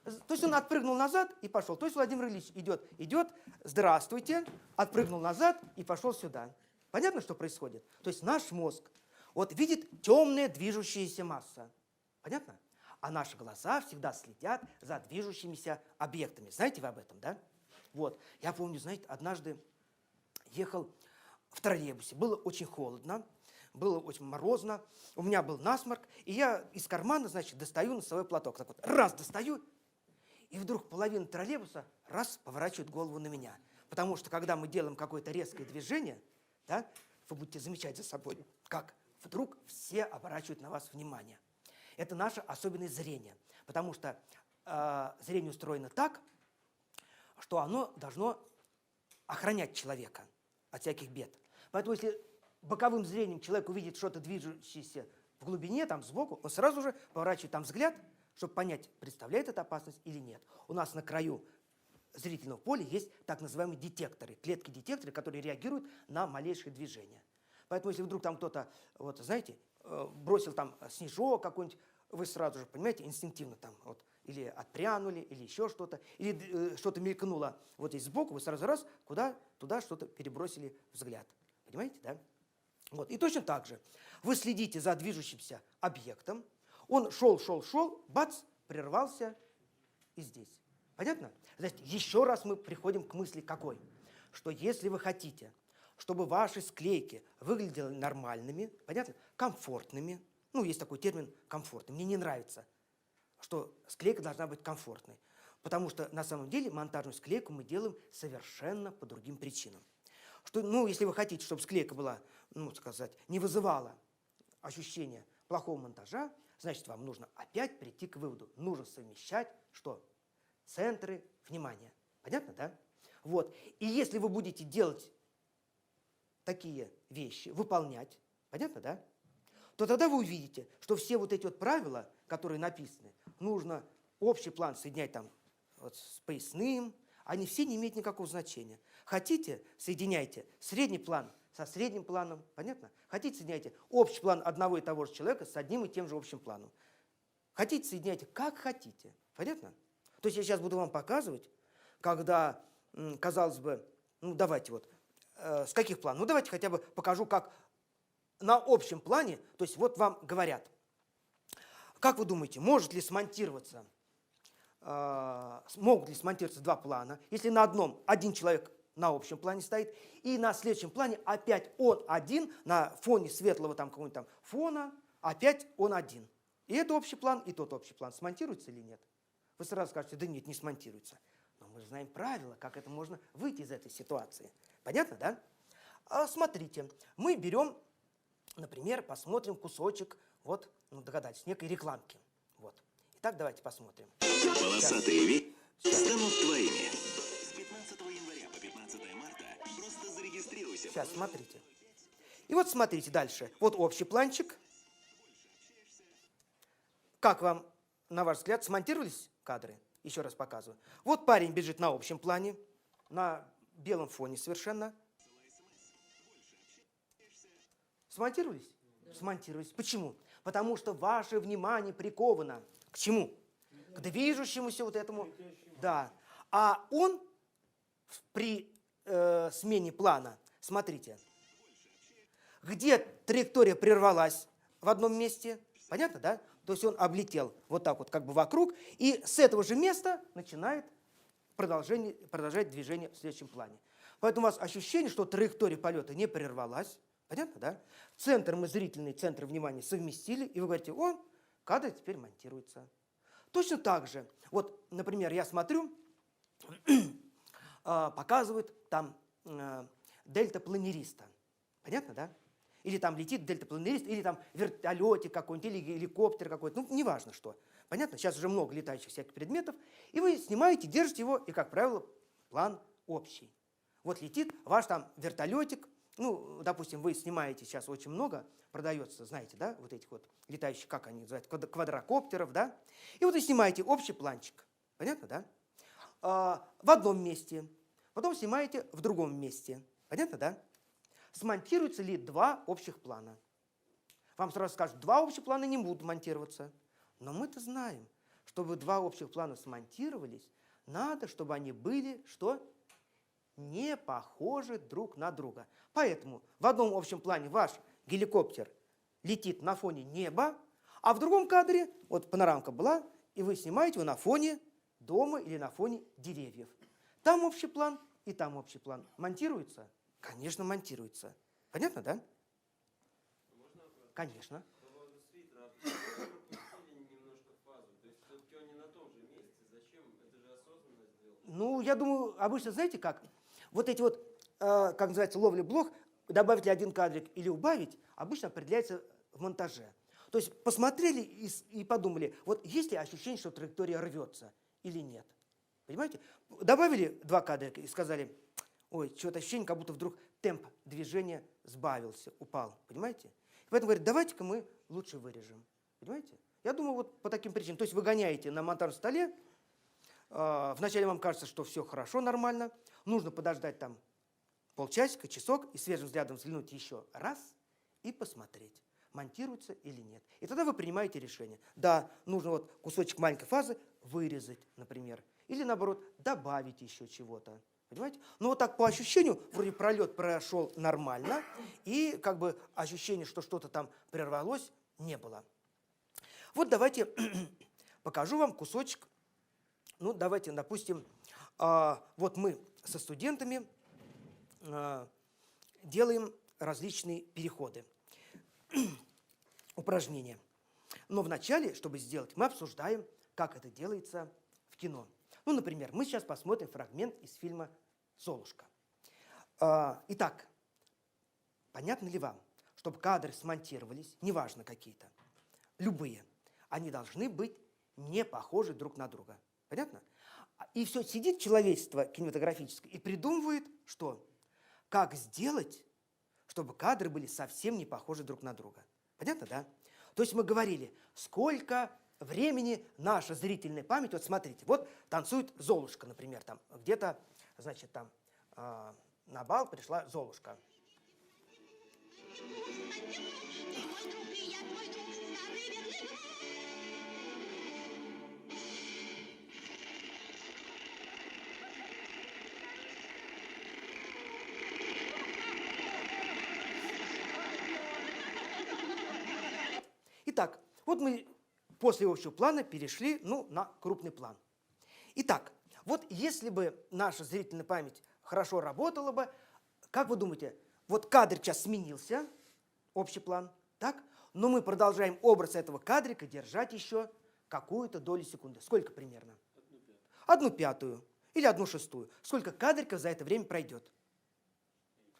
То есть он отпрыгнул назад и пошел. То есть Владимир Ильич идет, здравствуйте, отпрыгнул назад и пошел сюда. Понятно, что происходит? То есть наш мозг вот видит темная движущаяся масса. Понятно? А наши глаза всегда следят за движущимися объектами. Знаете вы об этом, да? Вот. Я помню, знаете, однажды ехал в троллейбусе. Было очень холодно, было очень морозно. У меня был насморк. И я из кармана, значит, достаю носовой платок. Так вот, раз достаю, и вдруг половина троллейбуса раз поворачивает голову на меня. Потому что, когда мы делаем какое-то резкое движение, да, вы будете замечать за собой, как вдруг все оборачивают на вас внимание. Это наше особенное зрение, потому что зрение устроено так, что оно должно охранять человека от всяких бед. Поэтому если боковым зрением человек увидит что-то движущееся в глубине, там сбоку, он сразу же поворачивает там взгляд, чтобы понять, представляет это опасность или нет. У нас на краю зрительного поля есть так называемые детекторы, клетки-детекторы, которые реагируют на малейшие движения. Поэтому если вдруг там кто-то, вот знаете, бросил там снежок какой-нибудь, вы сразу же, понимаете, инстинктивно там вот или отпрянули, или еще что-то, или что-то мелькнуло вот здесь сбоку, вы сразу раз туда что-то перебросили взгляд. Понимаете, да? Вот. И точно так же вы следите за движущимся объектом, он шел, бац, прервался и здесь. Понятно? Значит, еще раз мы приходим к мысли какой? Что если вы хотите, чтобы ваши склейки выглядели нормальными, понятно, комфортными, ну, есть такой термин комфортный, мне не нравится, что склейка должна быть комфортной, потому что на самом деле монтажную склейку мы делаем совершенно по другим причинам. Что, ну, если вы хотите, чтобы склейка была, ну, сказать, не вызывала ощущения плохого монтажа, значит, вам нужно опять прийти к выводу. Нужно совмещать что? Центры внимания. Понятно, да? Вот. И если вы будете делать такие вещи, выполнять, понятно, да? То тогда вы увидите, что все вот эти вот правила, которые написаны, нужно общий план соединять там вот с поясным, они все не имеют никакого значения. Хотите, соединяйте средний план со средним планом, понятно? Хотите, соединяйте общий план одного и того же человека с одним и тем же общим планом. Хотите, соединяйте как хотите, понятно? То есть я сейчас буду вам показывать, когда, казалось бы, ну давайте вот, с каких планов? Ну давайте хотя бы покажу, как на общем плане, то есть вот вам говорят, как вы думаете, могут ли смонтироваться два плана, если на одном один человек на общем плане стоит, и на следующем плане опять он один, на фоне светлого там какого-нибудь там фона, опять он один. И это общий план, и тот общий план смонтируется или нет? Вы сразу скажете, да нет, не смонтируется. Но мы же знаем правила, как это можно выйти из этой ситуации. Понятно, да? Смотрите, мы берем, например, посмотрим кусочек, вот, ну, догадайтесь, некой рекламки. Вот. Итак, давайте посмотрим. Полосатые вещи станут твоими. С 15 января по 15 марта просто зарегистрируйся. Сейчас, смотрите. И вот смотрите дальше. Вот общий планчик. Как вам, на ваш взгляд, смонтировались кадры? Еще раз показываю. Вот парень бежит на общем плане, на белом фоне совершенно. Смонтировались? Да. Смонтировались. Почему? Потому что ваше внимание приковано к чему? К движущемуся вот этому. Да. А он при смене плана, смотрите, где траектория прервалась в одном месте, понятно, да? То есть он облетел вот так вот как бы вокруг, и с этого же места начинает продолжать движение в следующем плане. Поэтому у вас ощущение, что траектория полета не прервалась. Понятно, да? Центр мы зрительный, центр внимания совместили, и вы говорите, кадр теперь монтируется. Точно так же, вот, например, я смотрю, показывают там дельтапланериста. Понятно, да? Или там летит дельтапланерист, или там вертолетик какой-нибудь, или геликоптер какой-то, ну, неважно что. Понятно? Сейчас уже много летающих всяких предметов. И вы снимаете, держите его, и, как правило, план общий. Вот летит ваш там вертолетик, ну, допустим, вы снимаете сейчас очень много, продается, знаете, да, вот этих вот летающих, как они называют, квадрокоптеров, да, и вот вы снимаете общий планчик, понятно, да, в одном месте, потом снимаете в другом месте, понятно, да, смонтируются ли два общих плана. Вам сразу скажут, два общих плана не будут монтироваться, но мы-то знаем, чтобы два общих плана смонтировались, надо, чтобы они были, что? Не похожи друг на друга. Поэтому в одном общем плане ваш геликоптер летит на фоне неба, а в другом кадре, вот панорамка была, и вы снимаете его на фоне дома или на фоне деревьев. Там общий план и там общий план. Монтируется? Конечно, монтируется. Понятно, да? Конечно. Ну, я думаю, обычно, знаете как? Вот эти вот, как называется, ловля блох, добавить ли один кадрик или убавить, обычно определяется в монтаже. То есть посмотрели и подумали, вот есть ли ощущение, что траектория рвется или нет. Понимаете? Добавили два кадрика и сказали, ой, что-то ощущение, как будто вдруг темп движения сбавился, упал. Понимаете? И поэтому говорят, давайте-ка мы лучше вырежем. Понимаете? Я думаю, вот по таким причинам. То есть вы гоняете на монтажном столе, вначале вам кажется, что все хорошо, нормально, нужно подождать там полчасика, часок и свежим взглядом взглянуть еще раз и посмотреть, монтируется или нет. И тогда вы принимаете решение. Да, нужно вот кусочек маленькой фазы вырезать, например, или наоборот добавить еще чего-то. Понимаете? Но вот так по ощущению, вроде пролет прошел нормально, и как бы ощущение, что что-то там прервалось, не было. Вот давайте покажу вам кусочек. Ну, давайте, допустим, вот мы со студентами делаем различные переходы, упражнения. Но вначале, чтобы сделать, мы обсуждаем, как это делается в кино. Ну, например, мы сейчас посмотрим фрагмент из фильма «Золушка». Итак, понятно ли вам, чтобы кадры смонтировались, неважно какие-то, любые, они должны быть не похожи друг на друга. Понятно? И все сидит человечество кинематографическое и придумывает, что? Как сделать, чтобы кадры были совсем не похожи друг на друга. Понятно, да? То есть мы говорили, сколько времени наша зрительная память, вот смотрите, вот танцует Золушка, например, там где-то, значит, там на бал пришла Золушка. Итак, вот мы после общего плана перешли, ну, на крупный план. Итак, вот если бы наша зрительная память хорошо работала бы, как вы думаете, вот кадр сейчас сменился, общий план, так? Но мы продолжаем образ этого кадрика держать еще какую-то долю секунды. Сколько примерно? 1/5 или 1/6. Сколько кадриков за это время пройдет?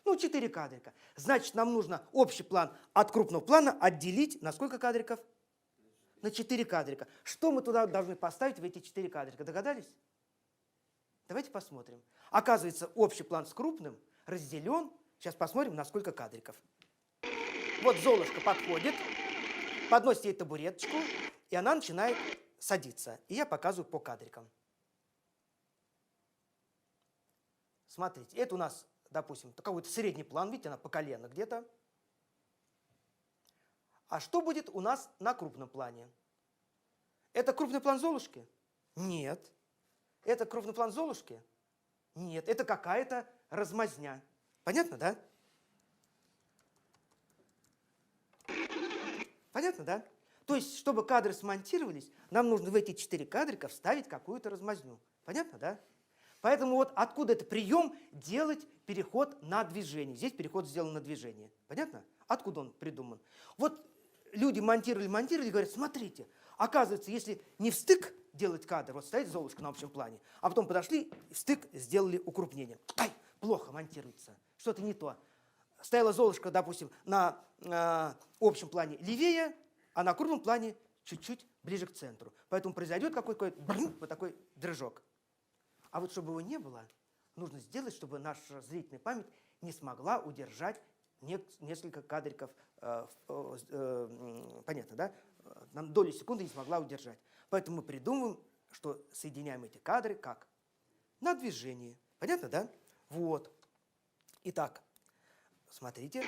Ну, 4 кадрика. Значит, нам нужно общий план от крупного плана отделить на сколько кадриков? На 4 кадрика. Что мы туда должны поставить в эти 4 кадрика? Догадались? Давайте посмотрим. Оказывается, общий план с крупным разделен. Сейчас посмотрим, на сколько кадриков. Вот Золушка подходит, подносит ей табуреточку, и она начинает садиться. И я показываю по кадрикам. Смотрите, это у нас, допустим, какой-то средний план, видите, она по колено где-то. А что будет у нас на крупном плане? Это крупный план Золушки? Нет. Это крупный план Золушки? Нет. Это какая-то размазня. Понятно, да? Понятно, да? То есть, чтобы кадры смонтировались, нам нужно в эти 4 кадрика вставить какую-то размазню. Понятно, да? Поэтому вот откуда это прием делать переход на движение. Здесь переход сделан на движение. Понятно? Откуда он придуман? Вот люди монтировали, и говорят, смотрите, оказывается, если не в стык делать кадр, вот стоит Золушка на общем плане, а потом подошли, в стык сделали укрупнение. Ай, плохо монтируется, что-то не то. Стояла Золушка, допустим, на общем плане левее, а на крупном плане чуть-чуть ближе к центру. Поэтому произойдет какой-то вот такой дрыжок. А вот чтобы его не было, нужно сделать, чтобы наша зрительная память не смогла удержать несколько кадриков, понятно, да? Нам долю секунды не смогла удержать. Поэтому мы придумываем, что соединяем эти кадры как? На движении. Понятно, да? Вот. Итак, смотрите.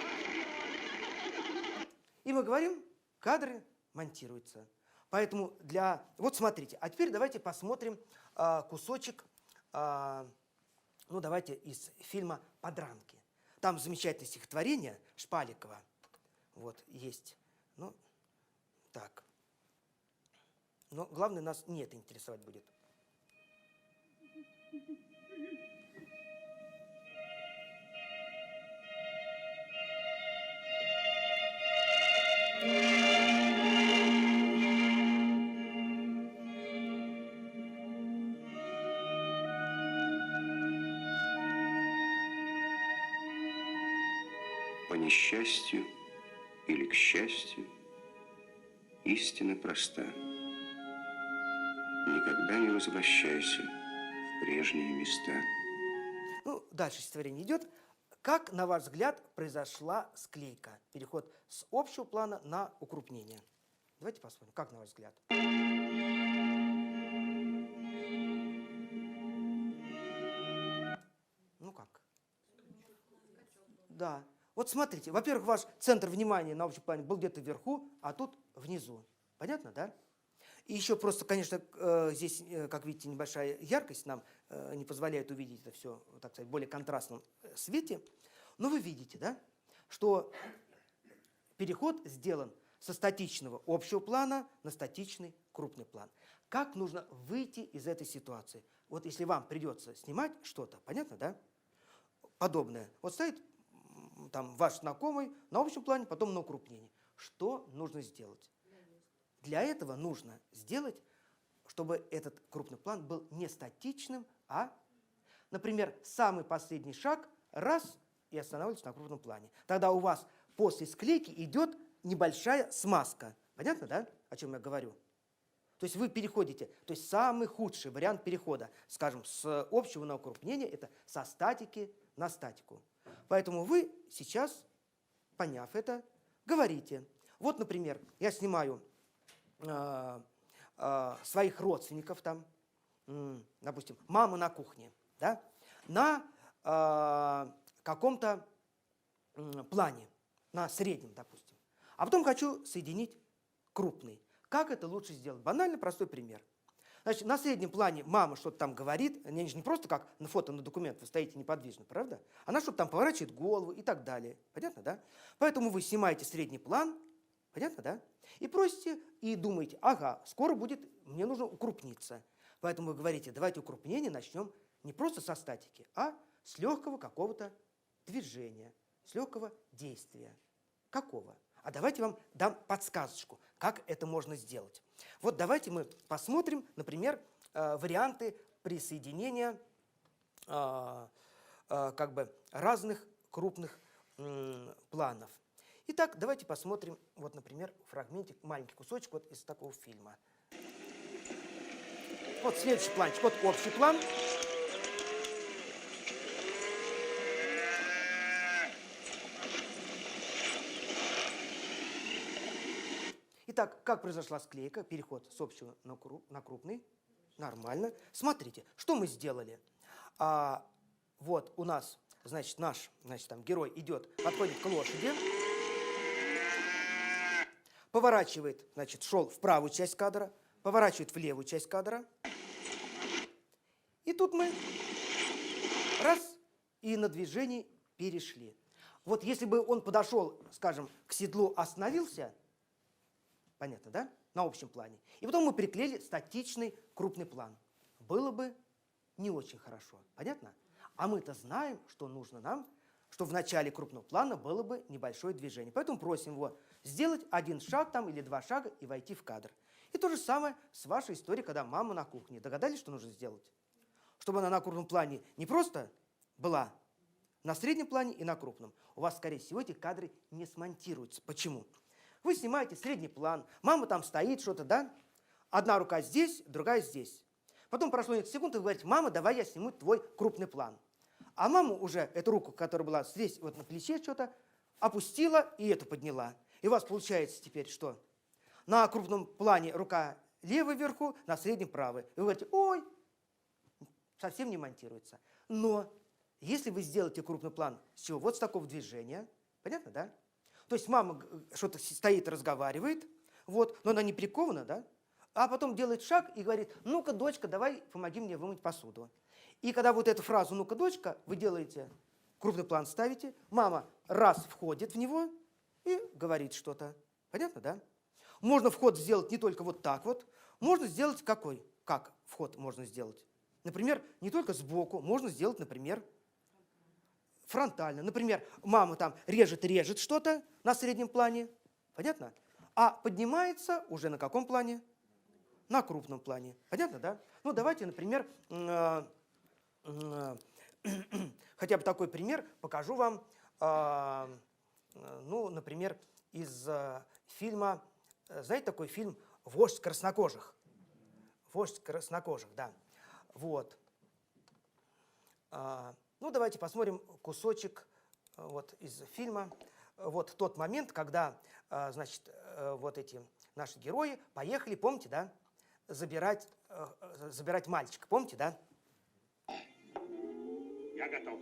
И мы говорим, кадры монтируются. Поэтому Вот смотрите, а теперь давайте посмотрим кусочек, ну давайте из фильма «Подранки». Там замечательное стихотворение Шпаликова. Вот, есть. Ну, так. Но главное, нас не это интересовать будет. По несчастью или к счастью, истина проста. Никогда не возвращайся в прежние места. Ну, дальше стихотворение идет. Как, на ваш взгляд, произошла склейка? Переход с общего плана на укрупнение. Давайте посмотрим, как, на ваш взгляд. Ну как? Да. Вот смотрите, во-первых, ваш центр внимания на общем плане был где-то вверху, а тут внизу. Понятно, да? И еще просто, конечно, здесь, как видите, небольшая яркость нам не позволяет увидеть это все, так сказать, в более контрастном свете. Но вы видите, да, что переход сделан со статичного общего плана на статичный крупный план. Как нужно выйти из этой ситуации? Вот если вам придется снимать что-то, понятно, да? Подобное. Вот стоит там ваш знакомый на общем плане, потом на укрупнении. Что нужно сделать? Для этого нужно сделать, чтобы этот крупный план был не статичным, а, например, самый последний шаг раз и останавливается на крупном плане. Тогда у вас после склейки идет небольшая смазка. Понятно, да, о чем я говорю? То есть вы переходите, то есть самый худший вариант перехода, скажем, с общего на укрупнение, это со статики на статику. Поэтому вы сейчас, поняв это, говорите. Вот, например, я снимаю своих родственников там, допустим, маму на кухне, да, на каком-то плане, на среднем, допустим. А потом хочу соединить крупный. Как это лучше сделать? Банально простой пример. Значит, на среднем плане мама что-то там говорит, они же не просто как на фото, на документ, вы стоите неподвижно, правда? Она что-то там поворачивает голову и так далее. Понятно, да? Поэтому вы снимаете средний план, понятно, да? И просите, и думаете, ага, скоро будет, мне нужно укрупниться. Поэтому вы говорите, давайте укрупнение начнем не просто со статики, а с легкого какого-то движения, с легкого действия. Какого? А давайте вам дам подсказочку, как это можно сделать. Вот давайте мы посмотрим, например, варианты присоединения как бы разных крупных планов. Итак, давайте посмотрим, вот, например, фрагментик, маленький кусочек вот из такого фильма. Вот следующий планчик, вот общий план. Итак, как произошла склейка, переход с общего на крупный? Нормально. Смотрите, что мы сделали. Вот у нас, значит, наш там, герой идет, подходит к лошади, поворачивает, значит, шел в правую часть кадра, поворачивает в левую часть кадра. И тут мы раз и на движении перешли. Вот если бы он подошел, скажем, к седлу, остановился, понятно, да? На общем плане. И потом мы приклеили статичный крупный план. Было бы не очень хорошо. Понятно? А мы-то знаем, что нужно нам, что в начале крупного плана было бы небольшое движение. Поэтому просим его сделать один шаг там или два шага и войти в кадр. И то же самое с вашей историей, когда мама на кухне. Догадались, что нужно сделать? Чтобы она на крупном плане не просто была на среднем плане и на крупном. У вас, скорее всего, эти кадры не смонтируются. Почему? Вы снимаете средний план, мама там стоит, что-то, да? Одна рука здесь, другая здесь. Потом прошло несколько секунд, и вы говорите, мама, давай я сниму твой крупный план. А мама уже эту руку, которая была здесь, вот на плече что-то, опустила и эту подняла. И у вас получается теперь что? На крупном плане рука левая вверху, на среднем правая. И вы говорите, ой, совсем не монтируется. Но если вы сделаете крупный план с чего? Вот с такого движения, понятно, да? То есть мама что-то стоит, разговаривает, вот, но она не прикована, да? А потом делает шаг и говорит, ну-ка, дочка, давай помоги мне вымыть посуду. И когда вот эту фразу «ну-ка, дочка», вы делаете, крупный план ставите, мама раз входит в него и говорит что-то. Понятно, да? Можно вход сделать не только вот так вот, можно сделать какой? Как вход можно сделать? Например, не только сбоку, можно сделать, например, фронтально. Например, мама там режет что-то на среднем плане, понятно? А поднимается уже на каком плане? На крупном плане. Понятно, да? Ну, давайте, например, хотя бы такой пример покажу вам, ну, например, из фильма, знаете, такой фильм «Вождь краснокожих». «Вождь краснокожих», да. Вот. Ну, давайте посмотрим кусочек вот из фильма. Вот тот момент, когда, значит, вот эти наши герои поехали, помните, да, забирать мальчика, помните, да? Я готов.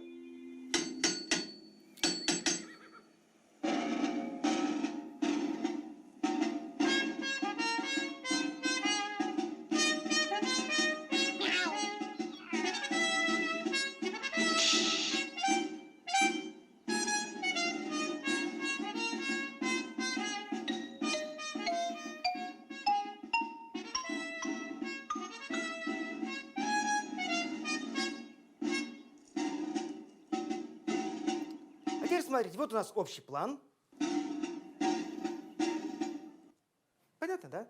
А теперь смотрите, вот у нас общий план. Понятно, да?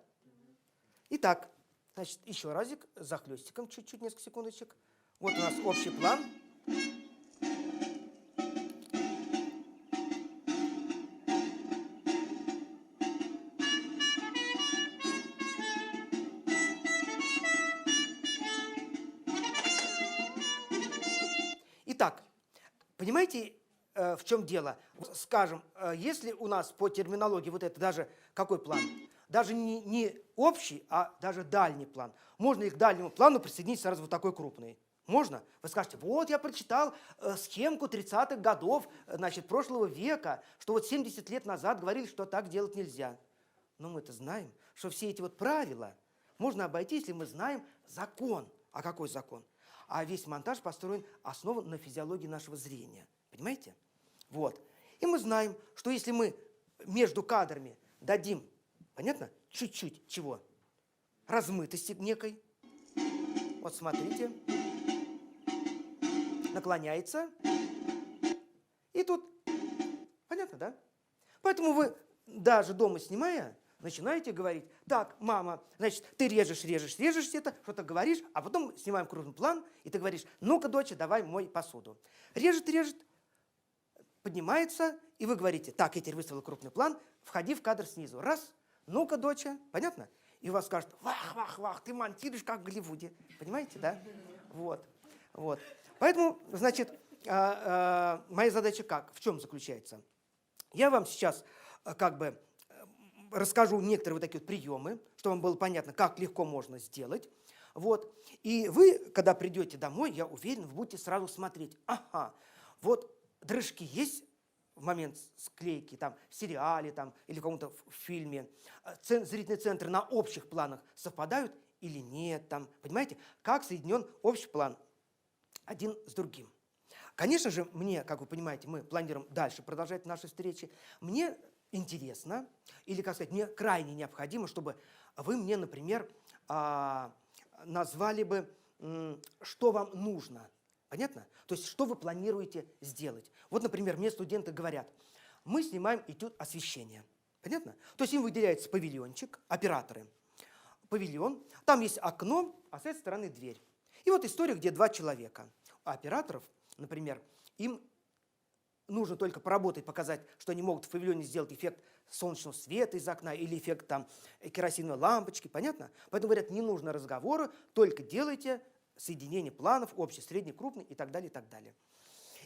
Итак, значит, еще разик, захлестиком чуть-чуть, несколько секундочек. Вот у нас общий план. Итак, понимаете, в чем дело? Скажем, если у нас по терминологии вот это даже какой план? Даже не общий, а даже дальний план. Можно ли к дальнему плану присоединить сразу вот такой крупный? Можно? Вы скажете, вот я прочитал схемку 30-х годов, значит, прошлого века, что вот 70 лет назад говорили, что так делать нельзя. Но мы-то знаем, что все эти вот правила можно обойти, если мы знаем закон. А какой закон? А весь монтаж построен, основан на физиологии нашего зрения. Понимаете? Вот. И мы знаем, что если мы между кадрами дадим, понятно, чуть-чуть чего? Размытости некой. Вот смотрите. Наклоняется. И тут, понятно, да? Поэтому вы, даже дома снимая, начинаете говорить, так, мама, значит, ты режешь это, что-то говоришь, а потом снимаем крупный план, и ты говоришь, ну-ка, доча, давай мой посуду. Режет, поднимается, и вы говорите, так, я теперь выставил крупный план, входи в кадр снизу. Раз, ну-ка, доча, понятно? И у вас скажут, вах, ты монтируешь, как в Голливуде. Понимаете, да? Вот. Поэтому, значит, моя задача как? В чем заключается? Я вам сейчас как бы расскажу некоторые вот такие вот приемы, чтобы вам было понятно, как легко можно сделать. Вот. И вы, когда придете домой, я уверен, вы будете сразу смотреть, ага, вот дрыжки есть в момент склейки, там, в сериале там, или в каком-то фильме, зрительные центры на общих планах совпадают или нет, там, понимаете, как соединен общий план один с другим. Конечно же, мне, как вы понимаете, мы планируем дальше продолжать наши встречи. Мне интересно, или, как сказать, мне крайне необходимо, чтобы вы мне, например, назвали бы, что вам нужно. Понятно? То есть, что вы планируете сделать. Вот, например, мне студенты говорят, мы снимаем этюд освещения. Понятно? То есть, им выделяется павильончик, операторы. Павильон, там есть окно, а с этой стороны дверь. И вот история, где два человека. У операторов, например, им нужно только поработать, показать, что они могут в павильоне сделать эффект солнечного света из окна или эффект там, керосиновой лампочки, понятно? Поэтому говорят, не нужно разговора, только делайте соединение планов, общий, средний, крупный и так далее, и так далее.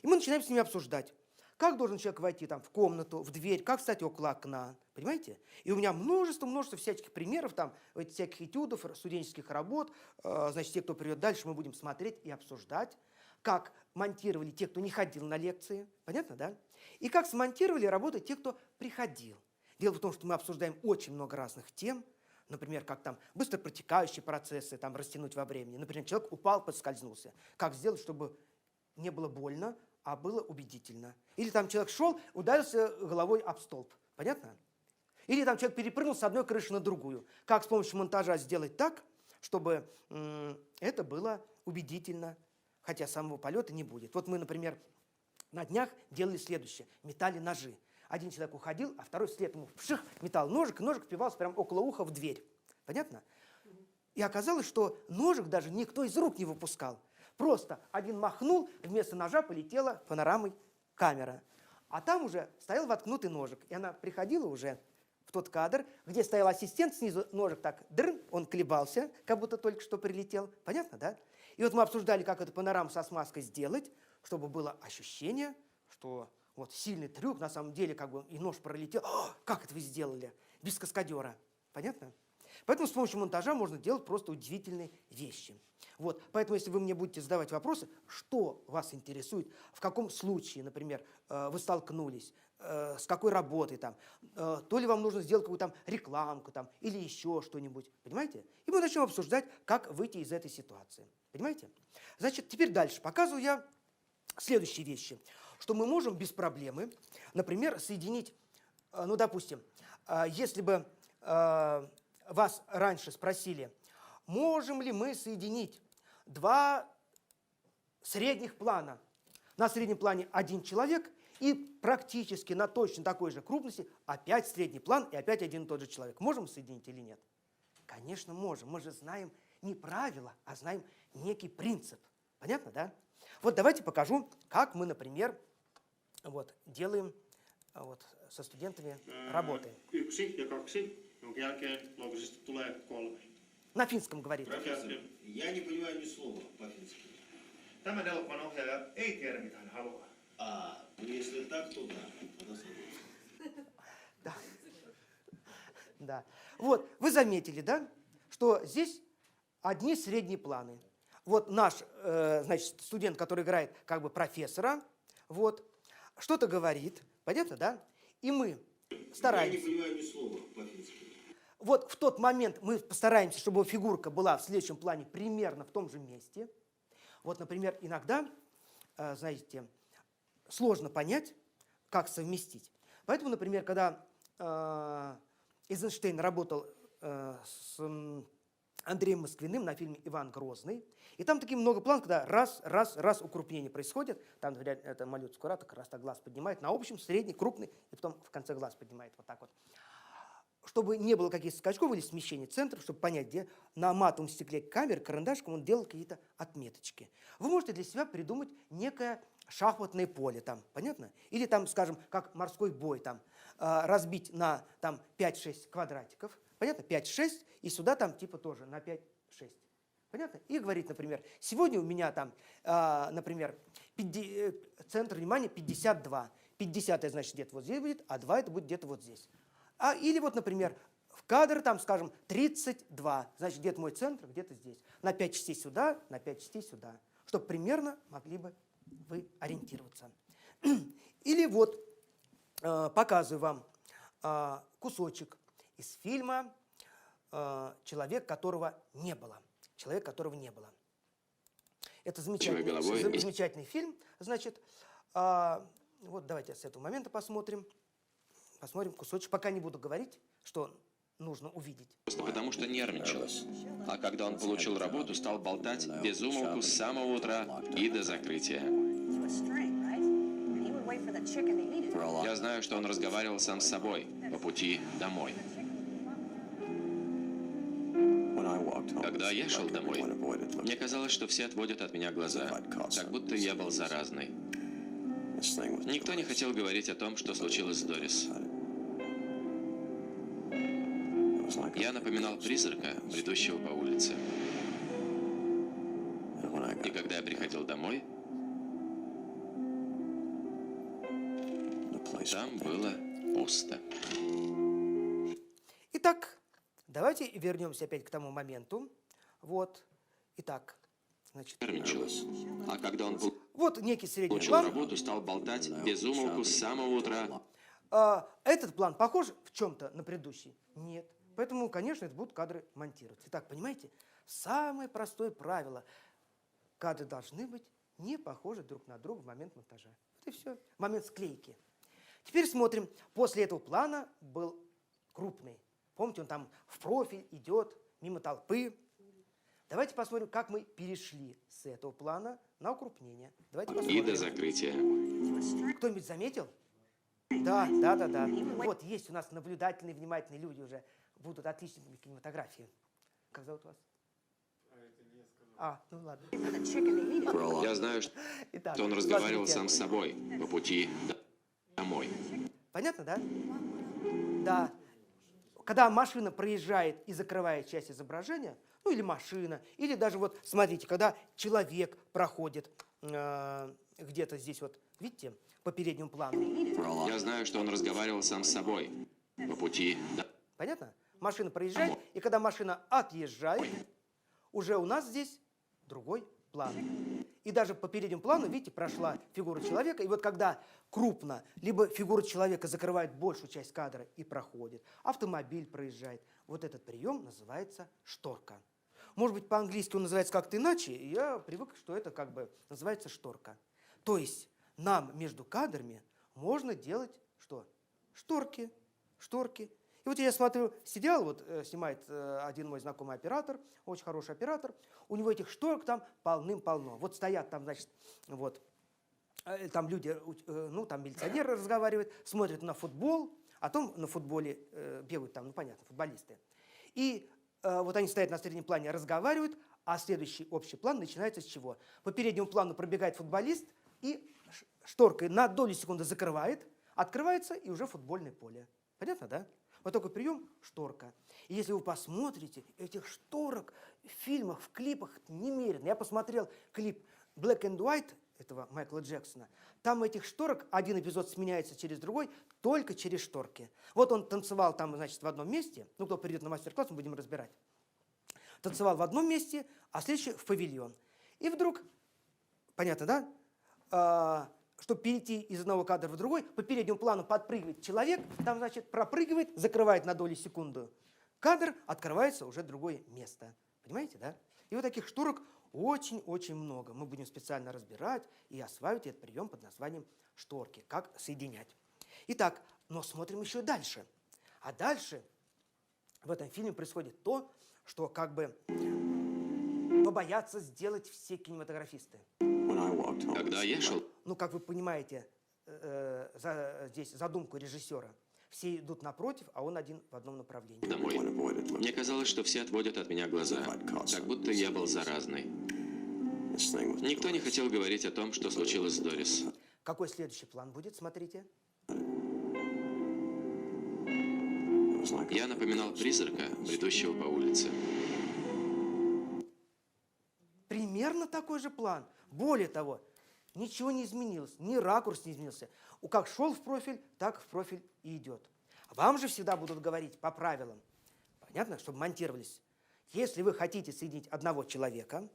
И мы начинаем с ними обсуждать, как должен человек войти там, в комнату, в дверь, как встать около окна, понимаете? И у меня множество всяких примеров, там, всяких этюдов, студенческих работ. Значит, те, кто придет дальше, мы будем смотреть и обсуждать, как монтировали те, кто не ходил на лекции, понятно, да? И как смонтировали работы те, кто приходил. Дело в том, что мы обсуждаем очень много разных тем, например, как там быстро протекающие процессы там, растянуть во времени. Например, человек упал, подскользнулся. Как сделать, чтобы не было больно, а было убедительно. Или там человек шел, ударился головой об столб. Понятно? Или там человек перепрыгнул с одной крыши на другую. Как с помощью монтажа сделать так, чтобы это было убедительно, хотя самого полета не будет. Вот мы, например, на днях делали следующее. Метали ножи. Один человек уходил, а второй вслед ему вших, метал ножик, и ножик впивался прямо около уха в дверь. Понятно? И оказалось, что ножик даже никто из рук не выпускал. Просто один махнул, вместо ножа полетела панорамой камера. А там уже стоял воткнутый ножик. И она приходила уже в тот кадр, где стоял ассистент, снизу ножик так дрын, он колебался, как будто только что прилетел. Понятно, да? И вот мы обсуждали, как эту панораму со смазкой сделать, чтобы было ощущение, что вот сильный трюк, на самом деле, как бы и нож пролетел. О, как это вы сделали? Без каскадера. Понятно? Поэтому с помощью монтажа можно делать просто удивительные вещи. Вот. Поэтому, если вы мне будете задавать вопросы, что вас интересует, в каком случае, например, вы столкнулись, с какой работой, там, то ли вам нужно сделать какую-то там рекламку там, или еще что-нибудь. Понимаете? И мы начнем обсуждать, как выйти из этой ситуации. Понимаете? Значит, теперь дальше. Показываю я следующие вещи. Что мы можем без проблемы, например, соединить, ну, допустим, если бы вас раньше спросили, можем ли мы соединить два средних плана. На среднем плане один человек и практически на точно такой же крупности опять средний план и опять один и тот же человек. Можем соединить или нет? Конечно, можем. Мы же знаем не правила, а знаем некий принцип. Понятно, да? Вот давайте покажу, как мы, например, вот, делаем вот, со студентами работы. На финском говорит. Профессор, я не понимаю ни слова по-фински. Tämä elokuvan ohjaaja ei tiedä, mitä hän haluaa. Ну если так, то да. Да. Да. Вот, вы заметили, да, что здесь одни средние планы. Вот наш, значит, студент, который играет как бы профессора, вот, что-то говорит, понятно, да? И мы стараемся. Я не понимаю ни слова по-фински. Вот в тот момент мы постараемся, чтобы фигурка была в следующем плане примерно в том же месте. Вот, например, иногда, знаете, сложно понять, как совместить. Поэтому, например, когда Эйзенштейн работал с Андреем Москвиным на фильме «Иван Грозный», и там такие много планов, когда раз укрупнение происходит, там, например, это малюет скура, так раз так глаз поднимает, на общем, средний, крупный, и потом в конце глаз поднимает вот так вот. Чтобы не было каких-то скачков или смещений центров, чтобы понять, где на матовом стекле камеры карандашком он делал какие-то отметочки. Вы можете для себя придумать некое шахматное поле там, понятно? Или там, скажем, как морской бой, там, разбить на там, 5-6 квадратиков, понятно? 5-6, и сюда там типа тоже на 5-6. Понятно? И говорить, например, сегодня у меня там, например, центр внимания 52. 50 это значит где-то вот здесь будет, а 2 это будет где-то вот здесь. Или вот, например, в кадр, там, скажем, 32. Значит, где-то мой центр, где-то здесь. На 5 частей сюда, на 5 частей сюда. Чтобы примерно могли бы вы ориентироваться. Или вот показываю вам кусочек из фильма «Человек, которого не было». «Человек, которого не было». Это замечательный фильм. Значит, вот давайте с этого момента посмотрим. Посмотрим кусочек. Пока не буду говорить, что нужно увидеть. Потому что нервничал. А когда он получил работу, стал болтать без умолку с самого утра и до закрытия. Я знаю, что он разговаривал сам с собой по пути домой. Когда я шел домой, мне казалось, что все отводят от меня глаза, как будто я был заразный. Никто не хотел говорить о том, что случилось с Дорис. Я напоминал призрака, бредущего по улице. И когда я приходил домой, Там было пусто. Итак, давайте вернемся опять к тому моменту. Вот. Итак, значит, Нервничал. А когда он вот некий средний получил план. работу, стал болтать без умолку с самого утра. Этот план похож в чем-то на предыдущий? Нет. Поэтому, конечно, это будут кадры монтироваться. Итак, понимаете, самое простое правило. Кадры должны быть не похожи друг на друга в момент монтажа. Вот и все. Момент склейки. Теперь смотрим. После этого плана был крупный. Помните, он там в профиль идет, мимо толпы. Давайте посмотрим, как мы перешли с этого плана на укрупнение. Давайте И посмотрим. до закрытия. Кто-нибудь заметил? Да. Вот есть у нас наблюдательные, внимательные люди уже. Будут отличниками кинематографии. Как зовут вас? Ну ладно. Я знаю, что Итак, он разговаривал смотрите. сам с собой по пути домой. Понятно, да? Да. Когда машина проезжает и закрывает часть изображения, ну или машина, или даже вот, смотрите, когда человек проходит где-то здесь вот, видите, по переднему плану. Я знаю, что он разговаривал сам с собой по пути Понятно? Машина проезжает, и когда машина отъезжает, уже у нас здесь другой план. И даже по переднему плану, видите, прошла фигура человека, и вот когда крупно, либо фигура человека закрывает большую часть кадра и проходит, автомобиль проезжает, вот этот прием называется шторка. Может быть, по-английски он называется как-то иначе, и я привык, что это как бы называется шторка. То есть нам между кадрами можно делать что? Шторки. И вот я смотрю, сериал вот снимает один мой знакомый оператор, очень хороший оператор, у него этих шторок там полным-полно. Вот стоят там, значит, вот, там люди, ну, там милиционеры разговаривают, смотрят на футбол, а потом на футболе бегают там, ну, понятно, футболисты. И вот они стоят на среднем плане, разговаривают, а следующий общий план начинается с чего? По переднему плану пробегает футболист и шторкой на долю секунды закрывает, открывается и уже футбольное поле. Понятно, да? Вот такой прием – шторка. И если вы посмотрите, этих шторок в фильмах, в клипах немерено. Я посмотрел клип «Black and White» этого Майкла Джексона. Там этих шторок один эпизод сменяется через другой, только через шторки. Вот он танцевал там, значит, в одном месте. Ну, кто придет на мастер-класс, мы будем разбирать. Танцевал в одном месте, а следующий в павильон. И вдруг, понятно, да? Чтобы перейти из одного кадра в другой, по переднему плану подпрыгивает человек, там, значит, пропрыгивает, закрывает на долю секунды кадр, открывается уже другое место. Понимаете, да? И вот таких шторок очень-очень много. Мы будем специально разбирать и осваивать этот прием под названием шторки, как соединять. Итак, но смотрим еще дальше. А дальше в этом фильме происходит то, что как бы побоятся сделать все кинематографисты. Когда я шел Ну, как вы понимаете, здесь задумку режиссера. Все идут напротив, а он один в одном направлении. домой, мне казалось, что все отводят от меня глаза, как будто я был заразный. Никто не хотел говорить о том, что случилось с Дорис. Какой следующий план будет, смотрите? Я напоминал призрака, бредущего по улице. Примерно такой же план. Более того, ничего не изменилось, ни ракурс не изменился. Как шел в профиль, так в профиль и идет. Вам же всегда будут говорить по правилам, понятно, чтобы монтировались. Если вы хотите соединить одного человека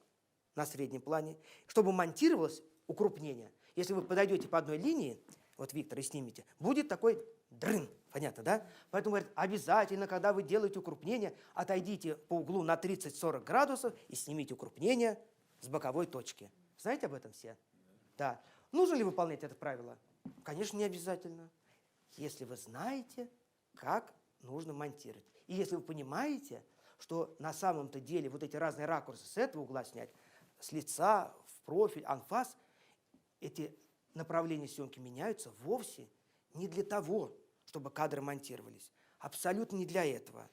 на среднем плане, чтобы монтировалось укрупнение, если вы подойдете по одной линии, вот Виктор, и снимете, будет такой дрын, понятно, да? Поэтому говорят, обязательно, когда вы делаете укрупнение, отойдите по углу на 30-40 градусов и снимите укрупнение с боковой точки. Знаете об этом все? Да. Нужно ли выполнять это правило? Конечно, не обязательно. Если вы знаете, как нужно монтировать. И если вы понимаете, что на самом-то деле вот эти разные ракурсы с этого угла снять, с лица, в профиль, анфас, эти направления съемки меняются вовсе не для того, чтобы кадры монтировались. Абсолютно не для этого.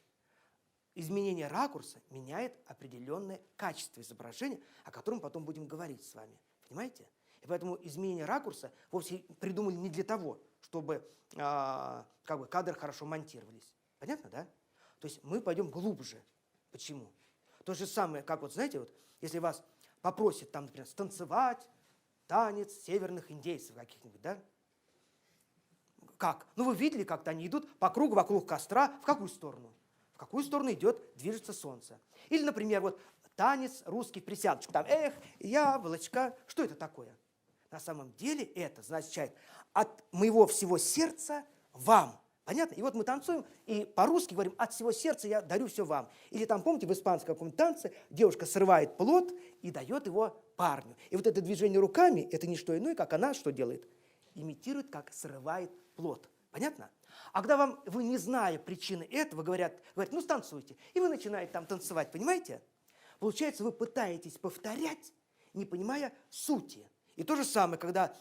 Изменение ракурса меняет определенное качество изображения, о котором потом будем говорить с вами. Понимаете? И поэтому изменение ракурса вовсе придумали не для того, чтобы как бы кадры хорошо монтировались. Понятно, да? То есть мы пойдем глубже. Почему? То же самое, как вот, знаете, вот, если вас попросят там, например, станцевать танец северных индейцев каких-нибудь, да? Как? Ну, вы видели, как-то они идут по кругу вокруг костра. В какую сторону? В какую сторону движется солнце? Или, например, вот танец русский в присядочку. Там, эх, яблочко. Что это такое? На самом деле это означает от моего всего сердца вам. Понятно? И вот мы танцуем, и по-русски говорим, от всего сердца я дарю все вам. Или там, помните, в испанском каком-то танце девушка срывает плод и дает его парню. И вот это движение руками, это не что иное, как она что делает? Имитирует, как срывает плод. Понятно? А когда вы, не зная причины этого, говорят, ну станцуйте, и вы начинаете там танцевать, понимаете? Получается, вы пытаетесь повторять, не понимая сути. И то же самое, когда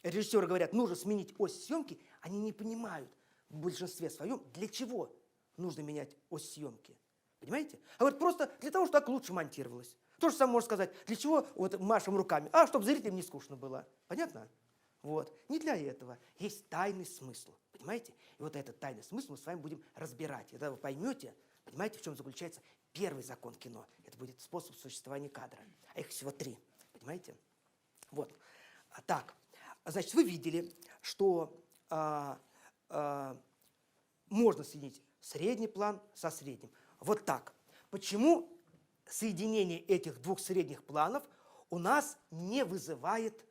режиссеры говорят, нужно сменить ось съемки, они не понимают в большинстве своем, для чего нужно менять ось съемки. Понимаете? А вот просто для того, чтобы так лучше монтировалось. То же самое можно сказать, для чего вот машем руками, чтобы зрителям не скучно было. Понятно? Вот. Не для этого. Есть тайный смысл. Понимаете? И вот этот тайный смысл мы с вами будем разбирать. И тогда вы поймете, понимаете, в чем заключается первый закон кино. Это будет способ существования кадра. А их всего 3. Понимаете? Вот. Так. Значит, вы видели, что можно соединить средний план со средним. Вот так. Почему соединение этих двух средних планов у нас не вызывает,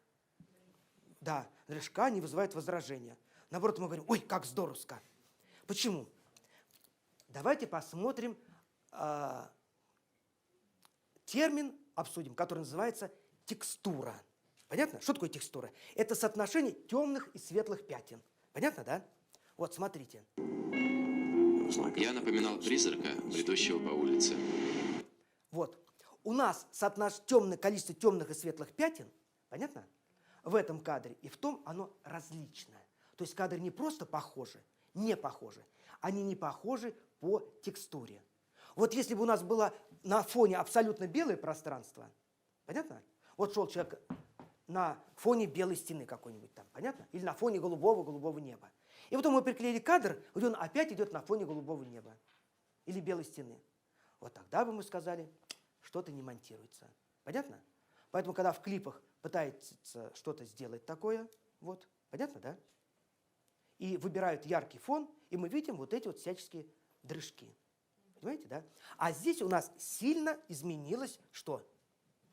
дрожка, не вызывает возражения? Наоборот, мы говорим, ой, как здоровско. Почему? Давайте посмотрим термин, обсудим, который называется текстура. Понятно? Что такое текстура? Это соотношение темных и светлых пятен. Понятно, да? Вот, смотрите. Я напоминал призрака, бредущего по улице. Вот. У нас количество темных и светлых пятен, понятно? В этом кадре и в том оно различное. То есть кадры не просто похожи, не похожи. Они не похожи по текстуре. Вот если бы у нас было на фоне абсолютно белое пространство, понятно? Вот шел человек на фоне белой стены какой-нибудь там, понятно? Или на фоне голубого неба. И потом мы приклеили кадр, где он опять идет на фоне голубого неба. Или белой стены. Вот тогда бы мы сказали, что-то не монтируется. Понятно? Поэтому, когда в клипах пытаются что-то сделать такое, вот, понятно, да? И выбирают яркий фон, и мы видим вот эти вот всяческие дрыжки. Понимаете, да? А здесь у нас сильно изменилась что?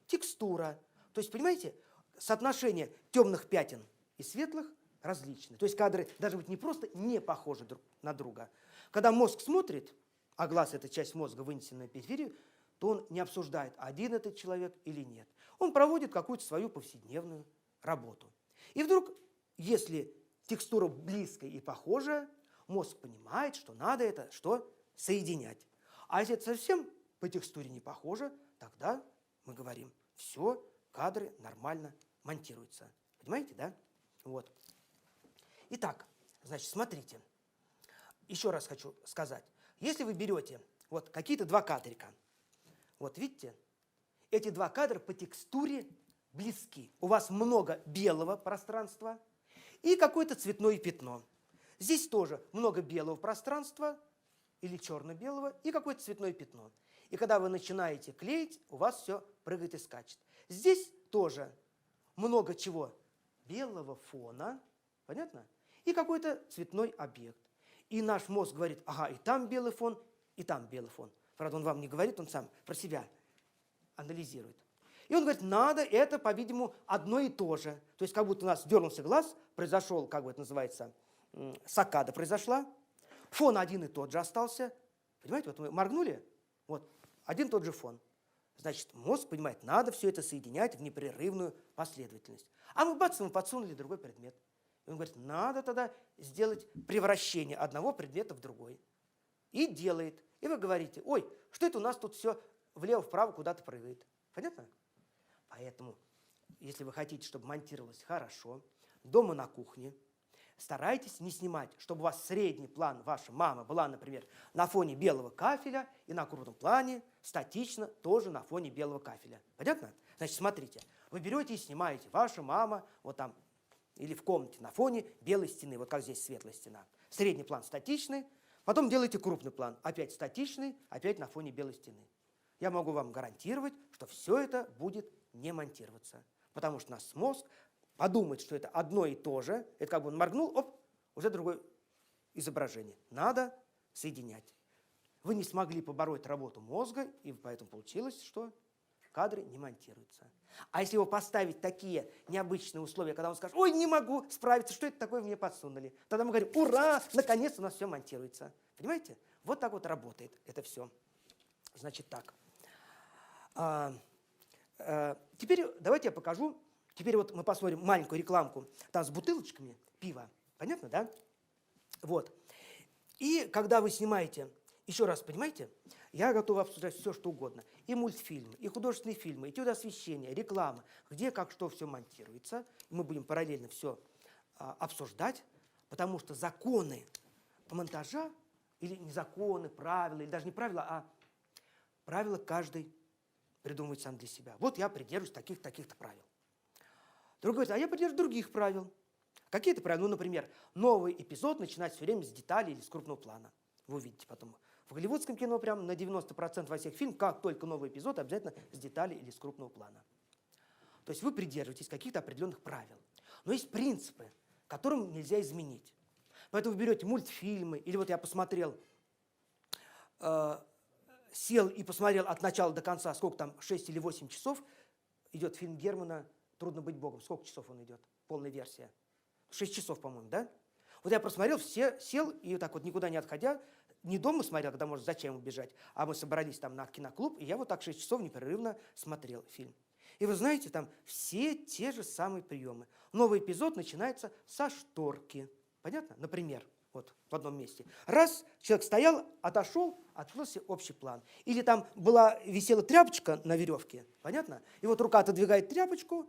Текстура. То есть, понимаете, соотношение темных пятен и светлых различны. То есть кадры должны быть не просто не похожи друг на друга. Когда мозг смотрит, а глаз – это часть мозга, вынесенная на периферию, то он не обсуждает, один этот человек или нет. Он проводит какую-то свою повседневную работу. И вдруг, если текстура близкая и похожая, мозг понимает, что надо это соединять. А если это совсем по текстуре не похоже, тогда мы говорим, все, кадры нормально монтируются. Понимаете, да? Вот. Итак, значит, смотрите. Еще раз хочу сказать. Если вы берете вот какие-то 2 кадрика, вот видите, эти 2 кадра по текстуре близки. У вас много белого пространства и какое-то цветное пятно. Здесь тоже много белого пространства или черно-белого и какое-то цветное пятно. И когда вы начинаете клеить, у вас все прыгает и скачет. Здесь тоже много чего. Белого фона, понятно? И какой-то цветной объект. И наш мозг говорит, ага, и там белый фон, и там белый фон. Правда, он вам не говорит, он сам про себя анализирует. И он говорит, надо это, по-видимому, одно и то же. То есть как будто у нас дернулся глаз, произошел, как бы это называется, саккада произошла, фон один и тот же остался. Понимаете, вот мы моргнули, вот один и тот же фон. Значит, мозг понимает, надо все это соединять в непрерывную последовательность. А мы бац, мы подсунули другой предмет. И он говорит, надо тогда сделать превращение одного предмета в другой. И делает. И вы говорите, ой, что это у нас тут все влево-вправо куда-то прыгает. Понятно? Поэтому, если вы хотите, чтобы монтировалось хорошо, дома на кухне, старайтесь не снимать, чтобы у вас средний план, ваша мама была, например, на фоне белого кафеля, и на крупном плане статично тоже на фоне белого кафеля. Понятно? Значит, смотрите, вы берете и снимаете, ваша мама вот там, или в комнате на фоне белой стены, вот как здесь светлая стена. Средний план статичный, потом делаете крупный план, опять статичный, опять на фоне белой стены. Я могу вам гарантировать, что все это будет не монтироваться, потому что наш мозг подумает, что это одно и то же, это как бы он моргнул, оп, уже другое изображение. Надо соединять. Вы не смогли побороть работу мозга, и поэтому получилось, что кадры не монтируются. А если его поставить такие необычные условия, когда он скажет: ой, не могу справиться, что это такое мне подсунули, тогда мы говорим: ура, наконец у нас все монтируется. Понимаете? Вот так вот работает это все. Значит так. Теперь давайте я покажу. Теперь вот мы посмотрим маленькую рекламку. Там с бутылочками пива. Понятно, да? Вот. И когда вы снимаете, еще раз, понимаете, я готов обсуждать все, что угодно. И мультфильмы, и художественные фильмы, и освещение, реклама, где, как, что все монтируется. И мы будем параллельно все обсуждать, потому что законы монтажа, или не законы, правила, или даже не правила, а правила каждый придумывает сам для себя. Вот я придерживаюсь таких-то правил. Другой говорит: а я придерживаюсь других правил. Какие-то правила? Ну, например, новый эпизод начинать все время с деталей или с крупного плана. Вы увидите потом. В голливудском кино прям на 90% во всех фильмах, как только новый эпизод, обязательно с деталей или с крупного плана. То есть вы придерживаетесь каких-то определенных правил. Но есть принципы, которым нельзя изменить. Поэтому вы берете мультфильмы, или вот я посмотрел, сел и посмотрел от начала до конца, сколько там, 6 или 8 часов, идет фильм Германа «Трудно быть Богом». Сколько часов он идет? Полная версия. 6 часов, по-моему, да? Вот я просмотрел, сел и вот так вот никуда не отходя, не дома смотрел, когда, может, зачем убежать, а мы собрались там на киноклуб, и я вот так 6 часов непрерывно смотрел фильм. И вы знаете, там все те же самые приемы. Новый эпизод начинается со шторки. Понятно? Например, вот в одном месте. Раз, человек стоял, отошел, открылся общий план. Или там висела тряпочка на веревке, понятно? И вот рука отодвигает тряпочку,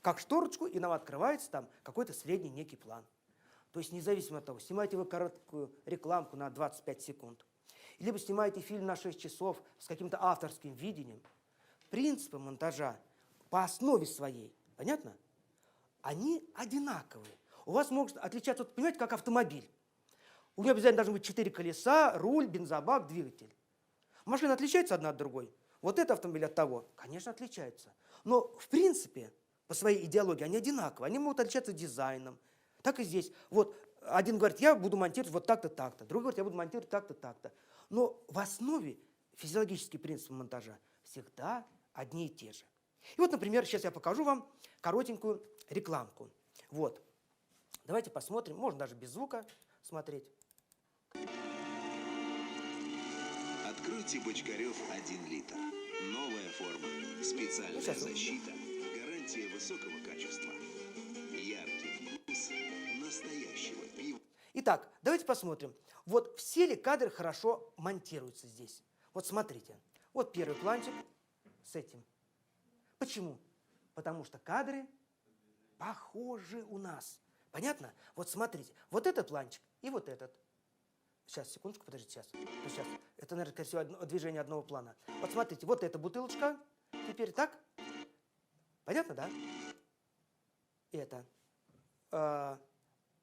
как шторочку, и нам открывается там какой-то средний некий план. То есть независимо от того, снимаете вы короткую рекламку на 25 секунд, либо снимаете фильм на 6 часов с каким-то авторским видением, принципы монтажа по основе своей, понятно? Они одинаковые. У вас могут отличаться, вот, понимаете, как автомобиль. У него обязательно должны быть 4 колеса, руль, бензобак, двигатель. Машина отличается одна от другой. Вот это автомобиль от того, конечно, отличается. Но, в принципе, по своей идеологии они одинаковые. Они могут отличаться дизайном. Так и здесь. Вот один говорит: я буду монтировать вот так-то, так-то. Другой говорит: я буду монтировать так-то, так-то. Но в основе физиологические принципы монтажа всегда одни и те же. И вот, например, сейчас я покажу вам коротенькую рекламку. Вот. Давайте посмотрим. Можно даже без звука смотреть. Откройте Бочкарев 1 литр. Новая форма. Специальная защита. Гарантия высокого качества. Яркий вкус настоящего пива. Итак, давайте посмотрим. Вот все ли кадры хорошо монтируются здесь? Вот смотрите. Вот первый планчик с этим. Почему? Потому что кадры похожи у нас. Понятно? Вот смотрите. Вот этот планчик и вот этот. Сейчас, секундочку, подождите, сейчас. Ну, сейчас. Это, наверное, скорее всего, движение одного плана. Вот смотрите, вот эта бутылочка. Теперь так. Понятно, да? Это.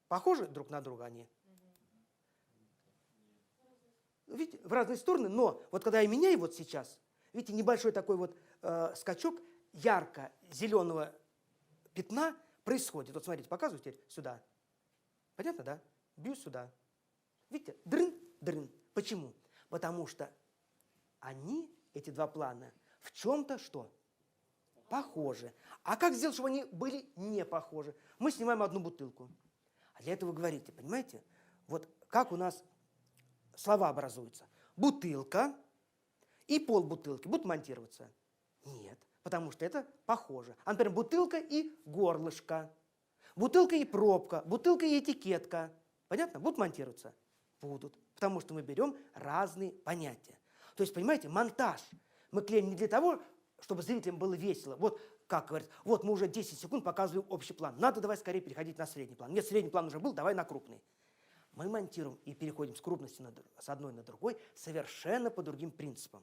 Похожи друг на друга они? Видите, в разные стороны, но вот когда я меняю вот сейчас, видите, небольшой такой вот скачок ярко-зеленого пятна происходит. Вот смотрите, показываю теперь сюда. Понятно, да? Бью сюда. Видите, дрын. Почему? Потому что они, эти два плана, в чем-то что? Похожи. А как сделать, чтобы они были не похожи? Мы снимаем одну бутылку. А для этого вы говорите, понимаете? Вот как у нас слова образуются. Бутылка и полбутылки будут монтироваться? Нет, потому что это похоже. А, например, бутылка и горлышко. Бутылка и пробка. Бутылка и этикетка. Понятно? Будут монтироваться? Будут. Потому что мы берем разные понятия. То есть, понимаете, монтаж мы клеим не для того, чтобы зрителям было весело. Вот, как говорят, вот мы уже 10 секунд показываем общий план. Надо давай скорее переходить на средний план. Нет, средний план уже был, давай на крупный. Мы монтируем и переходим с крупности с одной на другой совершенно по другим принципам.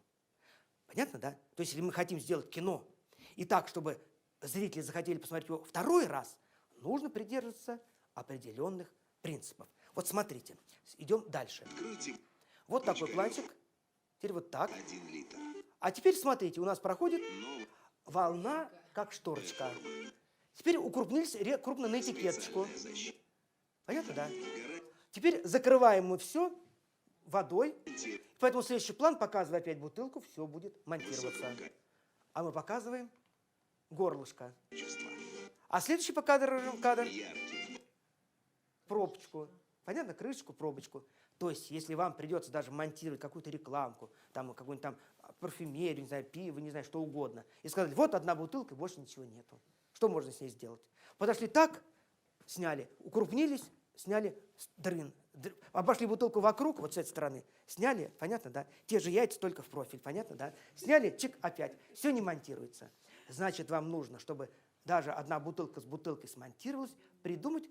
Понятно, да? То есть, если мы хотим сделать кино и так, чтобы зрители захотели посмотреть его второй раз, нужно придерживаться определенных принципов. Вот смотрите, идем дальше. Вот такой планчик. Теперь вот так. 1 литр. А теперь смотрите, у нас проходит волна, как шторочка. Теперь укрупнились крупно на этикеточку. Понятно, да? Теперь закрываем мы все водой. Поэтому следующий план, показывая опять бутылку, все будет монтироваться. А мы показываем горлышко. А следующий показываем кадр пробочку. Понятно? Крышечку, пробочку. То есть, если вам придется даже монтировать какую-то рекламку, там какую-нибудь там парфюмерию, не знаю, пиво, не знаю, что угодно, и сказали, вот одна бутылка, и больше ничего нету. Что можно с ней сделать? Подошли так, сняли, укрупнились, сняли дрын. Обошли бутылку вокруг, вот с этой стороны, сняли, понятно, да? Те же яйца, только в профиль, понятно, да? Сняли, чик, опять. Все не монтируется. Значит, вам нужно, чтобы даже одна бутылка с бутылкой смонтировалась, придумать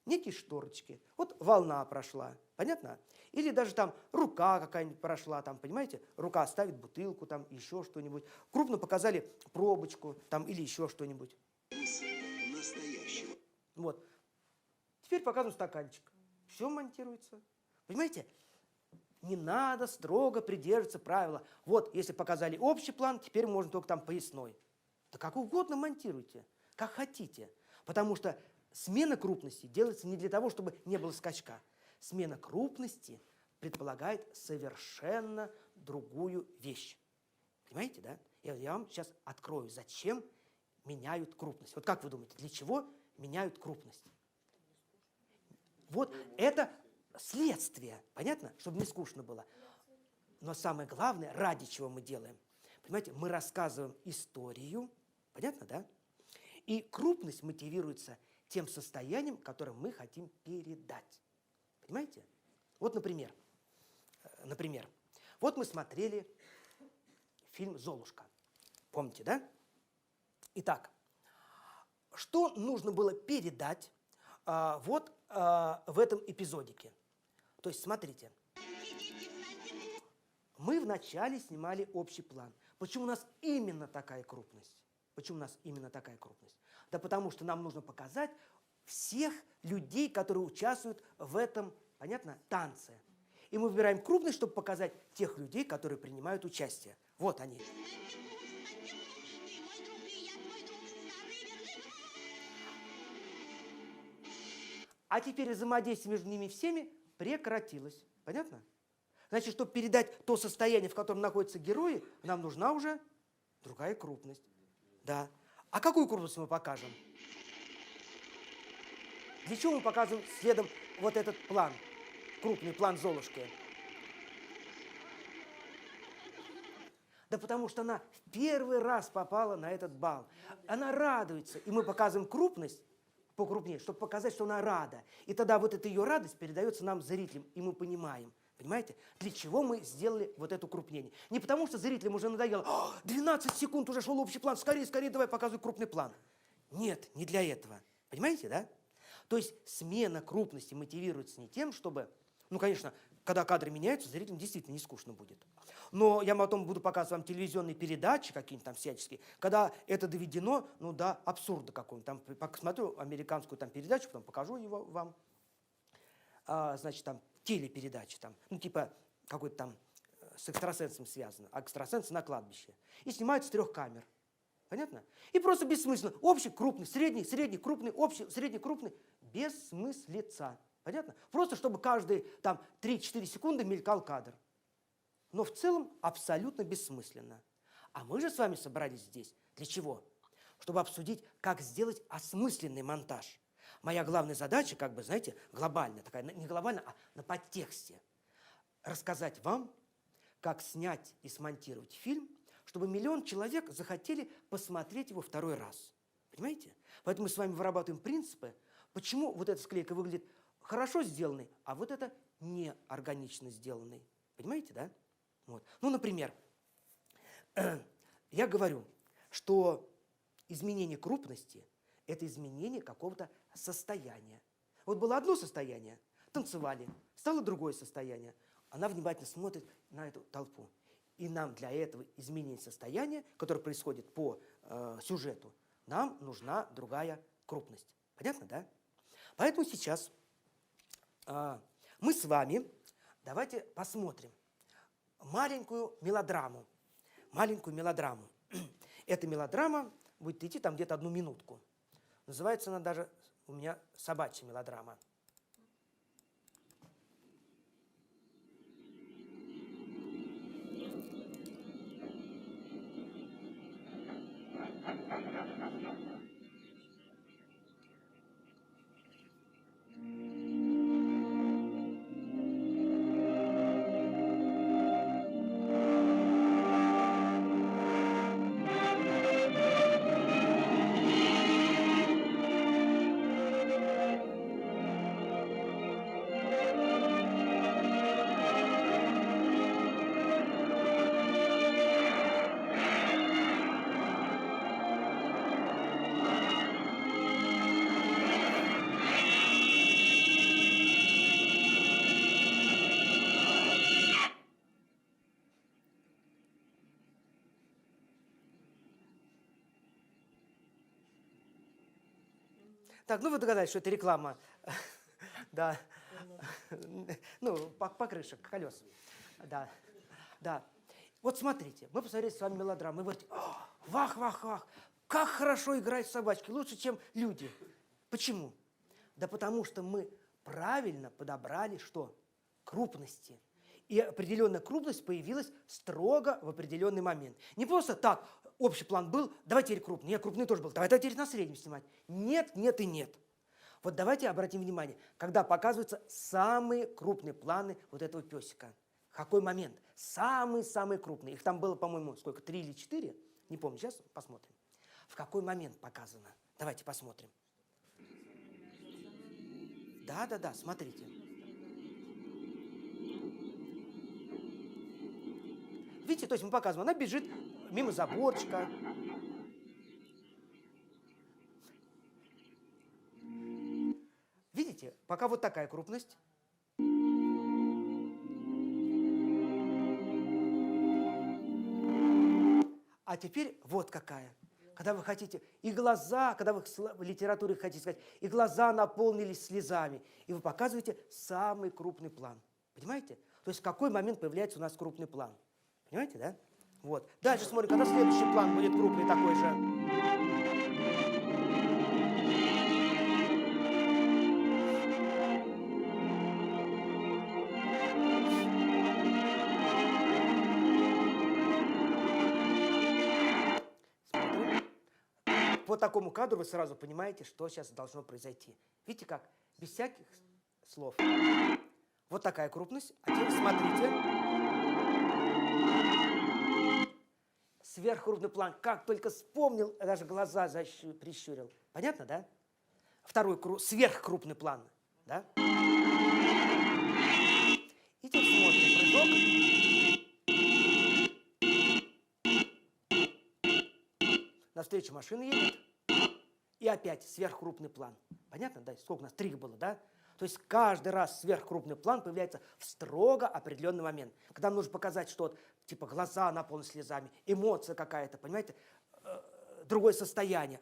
некие шторочки. Вот волна прошла, понятно? Или даже там рука какая-нибудь прошла, там, понимаете? Рука ставит бутылку, там, еще что-нибудь. Крупно показали пробочку, там, или еще что-нибудь. Вот. Теперь показываем стаканчик. Все монтируется. Понимаете? Не надо строго придерживаться правила. Вот, если показали общий план, теперь можно только там поясной. Да как угодно монтируйте, как хотите. Потому что смена крупности делается не для того, чтобы не было скачка. Смена крупности предполагает совершенно другую вещь. Понимаете, да? Я вам сейчас открою, зачем меняют крупность. Вот как вы думаете, для чего меняют крупность? Вот это следствие, понятно? Чтобы не скучно было. Но самое главное, ради чего мы делаем. Понимаете, мы рассказываем историю, понятно, да? И крупность мотивируется тем состоянием, которое мы хотим передать. Понимаете? Вот, например, вот мы смотрели фильм «Золушка». Помните, да? Итак, что нужно было передать в этом эпизодике? То есть, смотрите, мы вначале снимали общий план. Почему у нас именно такая крупность? Почему у нас именно такая крупность? Да потому что нам нужно показать всех людей, которые участвуют в этом, понятно, танце. И мы выбираем крупность, чтобы показать тех людей, которые принимают участие. Вот они. А теперь взаимодействие между ними всеми прекратилось. Понятно? Значит, чтобы передать то состояние, в котором находятся герои, нам нужна уже другая крупность. Да. А какую крупность мы покажем? Для чего мы показываем следом вот этот план, крупный план Золушки? Да потому что она в первый раз попала на этот бал. Она радуется, и мы показываем крупность покрупнее, чтобы показать, что она рада. И тогда вот эта ее радость передается нам, зрителям, и мы понимаем. Понимаете, для чего мы сделали вот это укрупнение? Не потому, что зрителям уже надоело, 12 секунд уже шел общий план, скорее, скорее, давай показывай крупный план. Нет, не для этого. Понимаете, да? То есть смена крупности мотивируется не тем, чтобы, ну, конечно, когда кадры меняются, зрителям действительно не скучно будет. Но я потом буду показывать вам телевизионные передачи какие-нибудь там всяческие, когда это доведено, ну, до абсурда какого-нибудь. Там посмотрю американскую там передачу, потом покажу его вам. Значит, там телепередачи, там, ну, типа какой-то там с экстрасенсом связано, а экстрасенсы на кладбище. И снимают с 3 камер. Понятно? И просто бессмысленно. Общий, крупный, средний, средний, крупный, общий, средний, крупный. Бессмыслица. Понятно? Просто чтобы каждые там 3-4 секунды мелькал кадр. Но в целом абсолютно бессмысленно. А мы же с вами собрались здесь. Для чего? Чтобы обсудить, как сделать осмысленный монтаж. Моя главная задача, как бы, знаете, глобальная, такая, не глобальная, а на подтексте. Рассказать вам, как снять и смонтировать фильм, чтобы 1 миллион человек захотели посмотреть его 2-й раз. Понимаете? Поэтому мы с вами вырабатываем принципы, почему вот эта склейка выглядит хорошо сделанной, а вот это неорганично сделанной. Понимаете, да? Вот. Ну, например, я говорю, что изменение крупности – это изменение какого-то состояния. Вот было одно состояние, танцевали, стало другое состояние. Она внимательно смотрит на эту толпу. И нам для этого изменения состояния, которое происходит по сюжету, нам нужна другая крупность. Понятно, да? Поэтому сейчас мы с вами давайте посмотрим маленькую мелодраму. Маленькую мелодраму. Эта мелодрама будет идти там где-то 1 минутку. Называется она даже у меня «Собачья мелодрама». Так, ну вы догадались, что это реклама. Да. Ну, покрышек, колес. Да. Да. Вот смотрите, мы посмотрели с вами мелодраму, и вы говорите, вах, вах, вах, как хорошо играют собачки, лучше, чем люди. Почему? Да потому что мы правильно подобрали что? Крупности. И определенная крупность появилась строго в определенный момент. Не просто так, общий план был, давайте теперь крупный. Нет, крупный тоже был, давайте теперь на среднем снимать. Нет, нет и нет. Вот давайте обратим внимание, когда показываются самые крупные планы вот этого песика. В какой момент? Самые-самые крупные. Их там было, по-моему, сколько, 3 или 4? Не помню, сейчас посмотрим. В какой момент показано? Давайте посмотрим. Да, смотрите. Видите, то есть мы показываем, она бежит мимо заборчика. Видите, пока вот такая крупность. А теперь вот какая. Когда вы хотите, и глаза, когда вы в литературе хотите сказать, и глаза наполнились слезами, и вы показываете самый крупный план. Понимаете? То есть в какой момент появляется у нас крупный план. Понимаете, да? Вот. Дальше смотрим, когда следующий план будет крупный такой же. По такому кадру вы сразу понимаете, что сейчас должно произойти. Видите как? Без всяких слов. Вот такая крупность. А теперь смотрите. Сверхкрупный план. Как только вспомнил, даже глаза прищурил. Понятно, да? Второй сверхкрупный план. Да? И теперь смотрим. Прыжок. Навстречу машина едет. И опять сверхкрупный план. Понятно, да? Сколько у нас? 3 было, да? То есть каждый раз сверхкрупный план появляется в строго определенный момент. Когда нужно показать, что вот, типа глаза наполнены слезами, эмоция какая-то, понимаете? Другое состояние.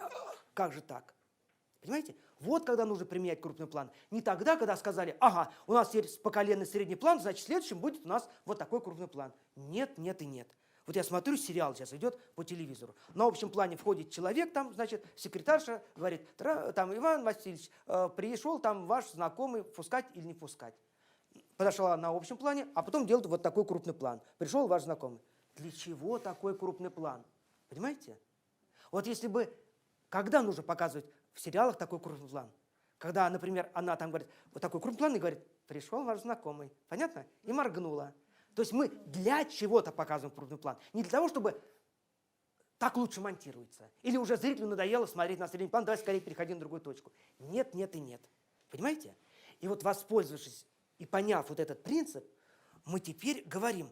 Как же так? Понимаете? Вот когда нужно применять крупный план. Не тогда, когда сказали, ага, у нас теперь поколенный средний план, значит, следующим будет у нас вот такой крупный план. Нет, нет и нет. Вот я смотрю, сериал сейчас идет по телевизору. На общем плане входит человек, там, значит, секретарша говорит, там, Иван Васильевич, пришел там ваш знакомый, пускать или не пускать. Подошла на общем плане, а потом делают вот такой крупный план. Пришел ваш знакомый. Для чего такой крупный план? Понимаете? Вот если бы, когда нужно показывать в сериалах такой крупный план? Когда, например, она там говорит, вот такой крупный план, и говорит, пришел ваш знакомый. Понятно? И моргнула. То есть мы для чего-то показываем крупный план. Не для того, чтобы так лучше монтируется. Или уже зрителю надоело смотреть на средний план, давай скорее переходи на другую точку. Нет, нет и нет. Понимаете? И вот воспользовавшись и поняв вот этот принцип, мы теперь говорим,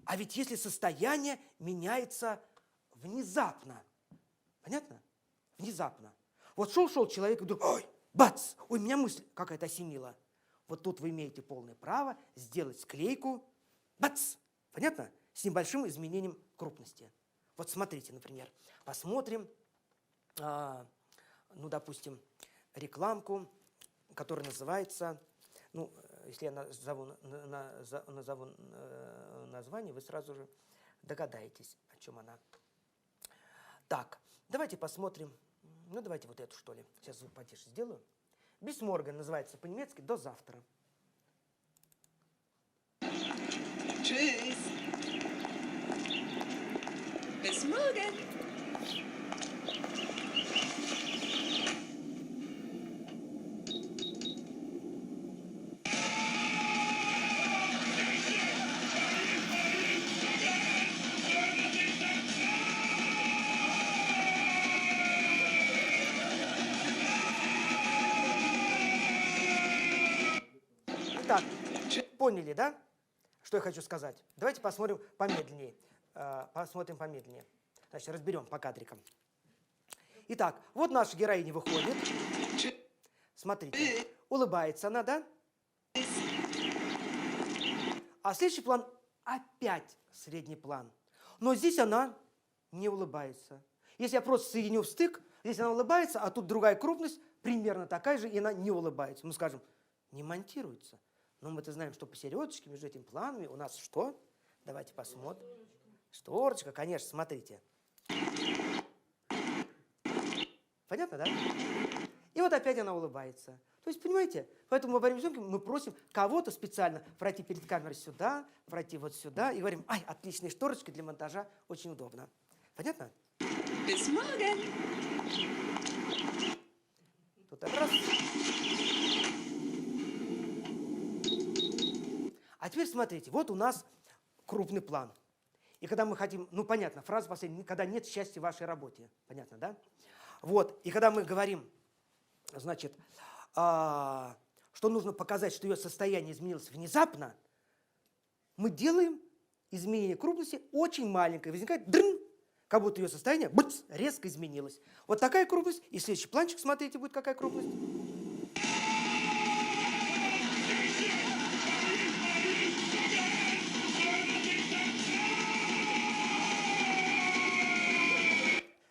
а ведь если состояние меняется внезапно. Понятно? Внезапно. Вот шел человек и вдруг, ой, бац, ой, меня мысль какая-то осенила. Вот тут вы имеете полное право сделать склейку, бац! Понятно? С небольшим изменением крупности. Вот смотрите, например, посмотрим, ну, допустим, рекламку, которая называется, ну, если я назову название, вы сразу же догадаетесь, о чем она. Так, давайте посмотрим, ну, давайте вот эту, что ли. Сейчас звук потише сделаю. Bis morgen называется по-немецки «до завтра». Tschüss. Bis morgen. Итак, поняли, да? Что я хочу сказать? Давайте посмотрим помедленнее. Значит, разберем по кадрикам. Итак, вот наша героиня выходит. Смотрите, улыбается она, да? А следующий план опять средний план. Но здесь она не улыбается. Если я просто соединю в стык, здесь она улыбается, а тут другая крупность, примерно такая же, и она не улыбается. Мы скажем, не монтируется. Но мы-то знаем, что посередочке между этими планами у нас что? Давайте посмотрим. Шторочка, конечно, смотрите. Понятно, да? И вот опять она улыбается. То есть, понимаете, поэтому во время съемки мы просим кого-то специально пройти перед камерой сюда, пройти вот сюда, и говорим, ай, отличные шторочки для монтажа, очень удобно. Понятно? Bis morgen. Тут раз. А теперь смотрите, вот у нас крупный план. И когда мы хотим, ну понятно, фраза последняя, когда нет счастья в вашей работе. Понятно, да? Вот, и когда мы говорим, значит, что нужно показать, что ее состояние изменилось внезапно, мы делаем изменение крупности очень маленькое. Возникает дрын, как будто ее состояние резко изменилось. Вот такая крупность. И следующий планчик, смотрите, будет какая крупность.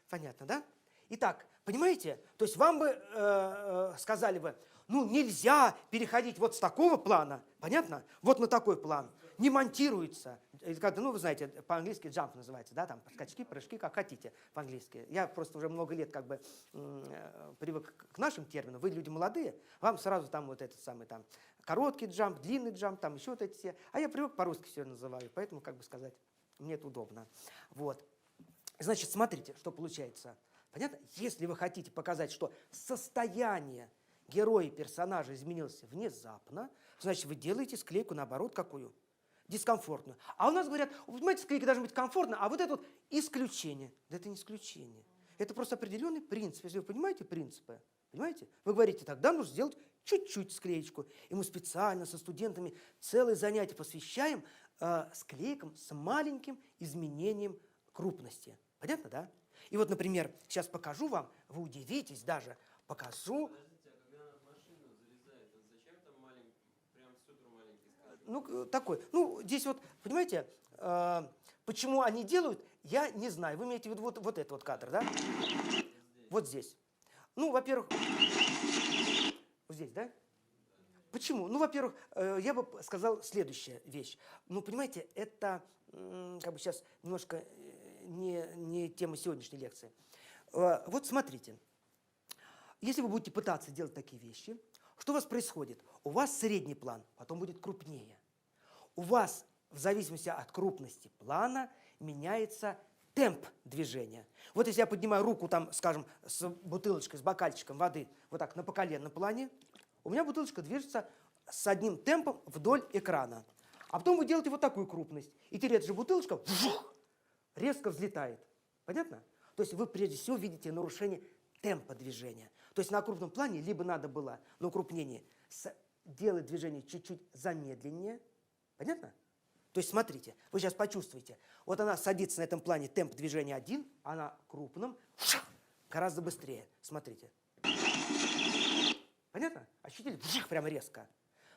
Понятно, да? Итак, понимаете, то есть вам бы сказали бы, ну нельзя переходить вот с такого плана, понятно, вот на такой план, не монтируется. Ну, вы знаете, по-английски jump называется, да, там скачки, прыжки, как хотите по-английски. Я просто уже много лет как бы привык к нашим терминам. Вы люди молодые, вам сразу там вот этот самый там короткий джамп, длинный джамп, там еще вот эти все. А я привык по-русски все называю, поэтому, как бы сказать, мне это удобно. Вот. Значит, смотрите, что получается. Понятно? Если вы хотите показать, что состояние героя и персонажа изменилось внезапно, значит, вы делаете склейку, наоборот, какую? Дискомфортную. А у нас говорят, вы понимаете, склейка должна быть комфортная, а вот это вот исключение. Да это не исключение. Это просто определенный принцип. Если вы понимаете принципы, понимаете? Вы говорите, тогда нужно сделать чуть-чуть склеечку. И мы специально со студентами целые занятия посвящаем склейкам с маленьким изменением крупности. Понятно, да? И вот, например, сейчас покажу вам, вы удивитесь даже, покажу. Ну, такой. Ну, здесь вот, понимаете, почему они делают, я не знаю. Вы имеете в виду вот этот вот кадр, да? Вот здесь. Ну, во-первых, вот здесь, да? Почему? Ну, во-первых, я бы сказал следующая вещь. Ну, понимаете, это как бы сейчас немножко не тема сегодняшней лекции. Вот смотрите. Если вы будете пытаться делать такие вещи, что у вас происходит? У вас средний план, потом будет крупнее. У вас, в зависимости от крупности плана, меняется темп движения. Вот если я поднимаю руку, там, скажем, с бутылочкой, с бокальчиком воды, вот так, на поколенном плане, у меня бутылочка движется с одним темпом вдоль экрана. А потом вы делаете вот такую крупность. И теперь эта же бутылочка резко взлетает. Понятно? То есть вы прежде всего видите нарушение темпа движения. То есть на крупном плане либо надо было на укрупнении делать движение чуть-чуть замедленнее. Понятно? То есть смотрите, вы сейчас почувствуете. Вот она садится на этом плане, темп движения 1, а на крупном гораздо быстрее. Смотрите. Понятно? Ощутили? Прямо резко.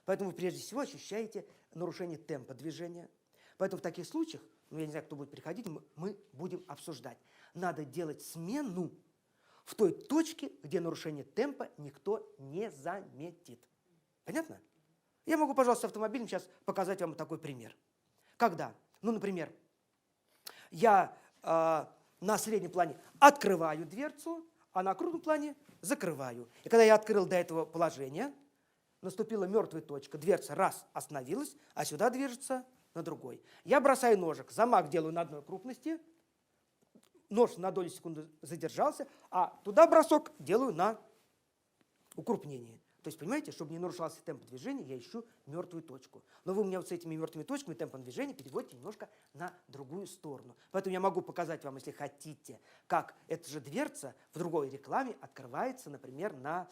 Поэтому вы прежде всего ощущаете нарушение темпа движения. Поэтому в таких случаях, ну я не знаю, кто будет приходить, мы будем обсуждать. Надо делать смену в той точке, где нарушение темпа никто не заметит. Понятно? Я могу, пожалуйста, автомобилем сейчас показать вам такой пример. Когда? Ну, например, я на среднем плане открываю дверцу, а на крупном плане закрываю. И когда я открыл до этого положения, наступила мертвая точка, дверца раз остановилась, а сюда движется на другой. Я бросаю ножик, замах делаю на одной крупности, нож на долю секунды задержался, а туда бросок делаю на укрупнении. То есть, понимаете, чтобы не нарушался темп движения, я ищу мертвую точку. Но вы у меня вот с этими мертвыми точками темпом движения переводите немножко на другую сторону. Поэтому я могу показать вам, если хотите, как эта же дверца в другой рекламе открывается, например, на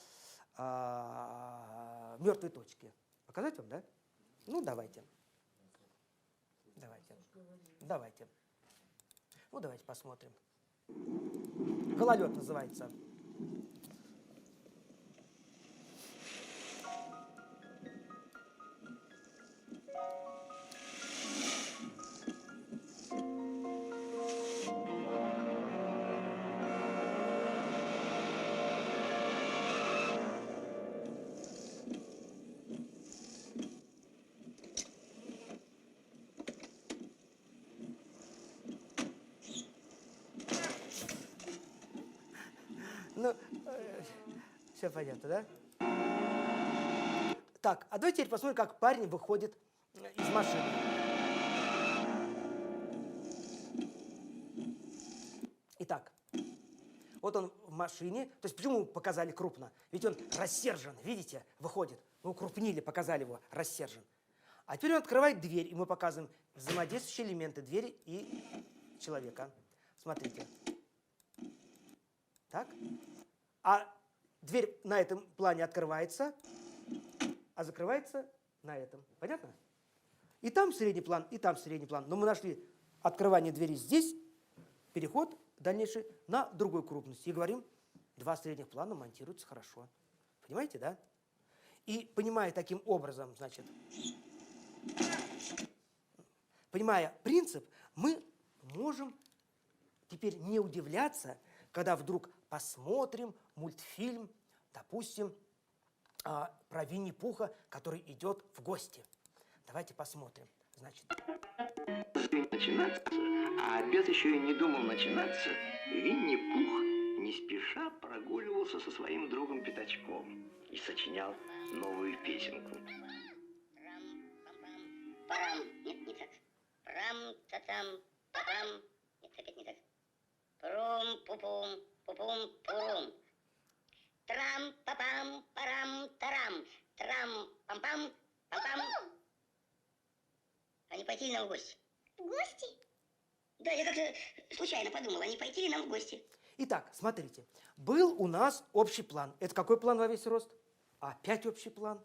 мертвой точке. Показать вам, да? Ну, давайте. Давайте. Ну, давайте посмотрим. Гололед называется. Ну, все понятно, да? Так, а давайте теперь посмотрим, как парень выходит из машины. Итак, вот он в машине. То есть почему показали крупно? Ведь он рассержен, видите, выходит. Мы укрупнили, показали его, рассержен. А теперь он открывает дверь, и мы показываем взаимодействующие элементы двери и человека. Смотрите. Так. А дверь на этом плане открывается, а закрывается на этом. Понятно? И там средний план, и там средний план. Но мы нашли открывание двери здесь, переход дальнейший на другой крупности. И говорим, два средних плана монтируются хорошо. Понимаете, да? И понимая таким образом, значит, понимая принцип, мы можем теперь не удивляться, когда вдруг посмотрим мультфильм, допустим, про Винни-Пуха, который идет в гости. Давайте посмотрим. Значит. Начинаться, а обед еще и не думал начинаться, Винни-Пух не спеша прогуливался со своим другом Пятачком и сочинял новую песенку. Парам, нет, не так. Прам-та-там, парам, нет, опять не так. Прум-пу-пум, пу-пум-пурум. Трам-па-пам, парам-тарам, трам-пам-пам, пам-пам. А не пойти ли нам в гости? В гости? Да, я как-то случайно подумала, не пойти ли нам в гости? Итак, смотрите. Был у нас общий план. Это какой план во весь рост? Опять общий план.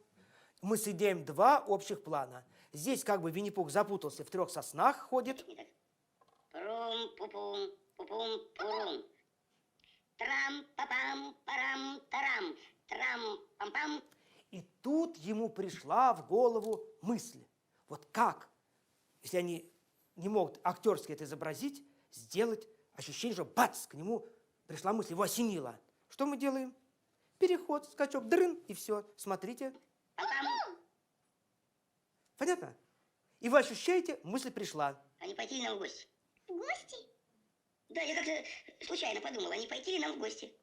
Мы соединяем два общих плана. Здесь как бы Винни-Пух запутался, в трех соснах ходит. Прум-пу-пум, пу-пум-пурум. Трам-па-пам, парам-тарам, трам-пам-пам. И тут ему пришла в голову мысль. Вот как, если они не могут актерски это изобразить, сделать ощущение, что бац, к нему пришла мысль, его осенило. Что мы делаем? Переход, скачок, дрын, и все. Смотрите. Понятно? И вы ощущаете, мысль пришла. А не пойти ли нам в гости? В гости? Да, я как-то случайно подумала, не пойти ли нам в гости?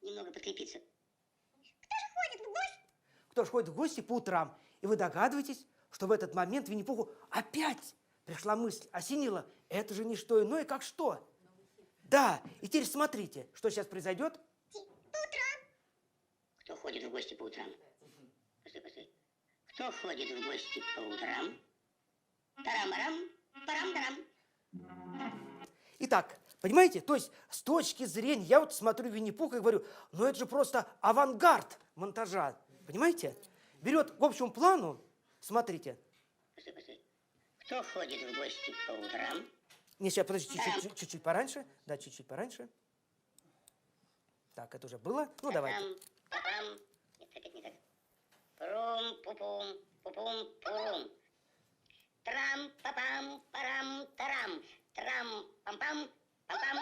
Немного подкрепиться. Кто же ходит в гости? Кто же ходит в гости по утрам? И вы догадываетесь, что в этот момент Винни-Пуху опять пришла мысль, осенила. Это же не что иное, как что? Да, и теперь смотрите, что сейчас произойдет. По утрам. Кто ходит в гости по утрам? Постой. Кто ходит в гости по утрам? Тарам-арам, парам-тарам. Итак, понимаете, то есть с точки зрения, я вот смотрю Винни-Пуха и говорю, ну это же просто авангард монтажа, понимаете? Берет к общему плану, смотрите. Постой. Кто ходит в гости по утрам? Не, сейчас, подожди, чуть-чуть пораньше. Да, чуть-чуть пораньше. Так, это уже было. Ну, давай. Парам. Нет, опять не так. Прум-пу-пум, пу-пум-пурум. Трам-па-пам, парам-тарам. Трам-пам-пам, пам-пам.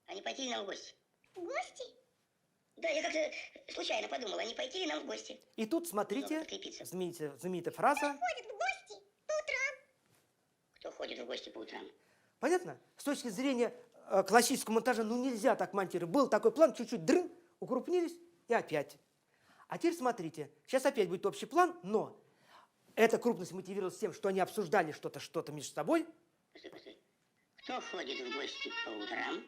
А не пойти ли нам в гости? В гости? Да, я как-то случайно подумала, не пойти ли нам в гости? И тут, смотрите, знаменитая фраза. Кто ходит в гости по утрам? Кто ходит в гости по утрам? Понятно? С точки зрения классического монтажа, ну нельзя так монтировать. Был такой план, чуть-чуть дрын, укрупнились и опять. А теперь смотрите, сейчас опять будет общий план, но эта крупность мотивировалась тем, что они обсуждали что-то между собой. Постой. Кто ходит в гости по утрам?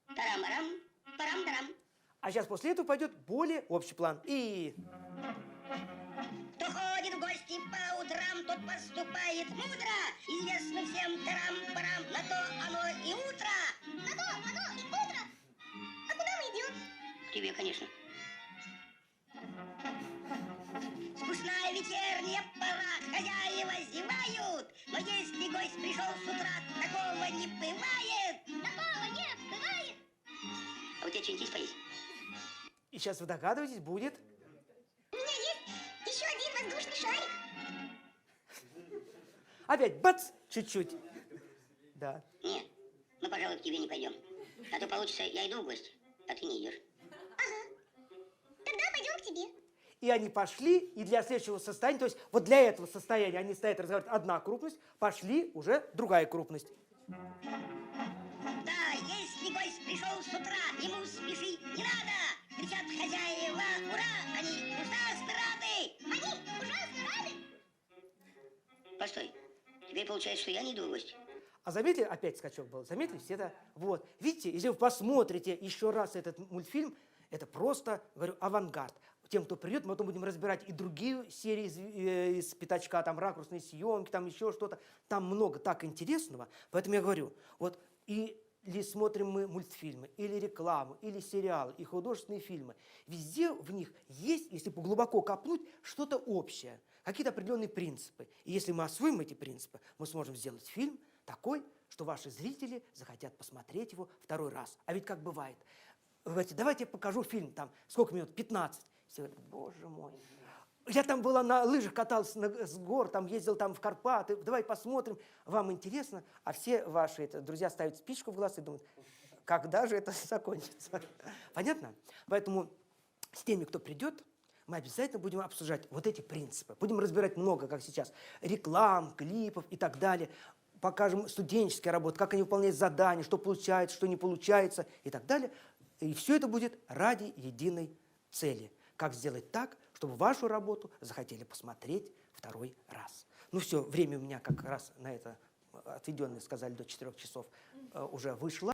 Тарам-арам, парам-тарам. А сейчас после этого пойдет более общий план. И... Кто ходит в гости по утрам, тот поступает мудро. Известно всем тарам-парам, на то оно и утро. На то оно и утро. А куда мы идем? К тебе, конечно. Скучная вечерняя пора, хозяева зевают. Но если гость пришел с утра, такого не бывает. Такого не бывает. А у тебя что-нибудь есть поесть? И сейчас вы догадываетесь, будет... У меня есть еще один воздушный шарик. Опять бац, чуть-чуть. Да. Нет, мы, пожалуй, к тебе не пойдем. А то получится, я иду в гости, а ты не идешь. Ага. Тогда пойдем к тебе. И они пошли, и для следующего состояния, то есть вот для этого состояния они стоят разговаривают одна крупность, пошли уже другая крупность. Да, если гость пришел с утра, ему спешить не надо. Кричат хозяева, ура, они ужасно рады. Они ужасно рады? Постой, теперь получается, что я не иду в гости. А заметили, опять скачок был, заметили все это? Вот, видите, если вы посмотрите еще раз этот мультфильм, это просто, говорю, авангард. Тем, кто придет, мы потом будем разбирать и другие серии из «Пятачка», там ракурсные съемки, там еще что-то. Там много так интересного. Поэтому я говорю, вот или смотрим мы мультфильмы, или рекламу, или сериалы, и художественные фильмы. Везде в них есть, если глубоко копнуть, что-то общее, какие-то определенные принципы. И если мы освоим эти принципы, мы сможем сделать фильм такой, что ваши зрители захотят посмотреть его второй раз. А ведь как бывает. Вы говорите, давайте я покажу фильм, там, сколько минут, 15. Все говорят, боже мой. Я там была на лыжах, катался с гор, там ездил там в Карпаты. Давай посмотрим, вам интересно. А все ваши друзья ставят спичку в глаз и думают, когда же это закончится? Понятно? Поэтому с теми, кто придет, мы обязательно будем обсуждать вот эти принципы. Будем разбирать много, как сейчас, реклам, клипов и так далее. Покажем студенческие работы, как они выполняют задания, что получается, что не получается и так далее. И все это будет ради единой цели. Как сделать так, чтобы вашу работу захотели посмотреть второй раз. Ну все, время у меня как раз на это отведенное, сказали, до 4 часов уже вышло.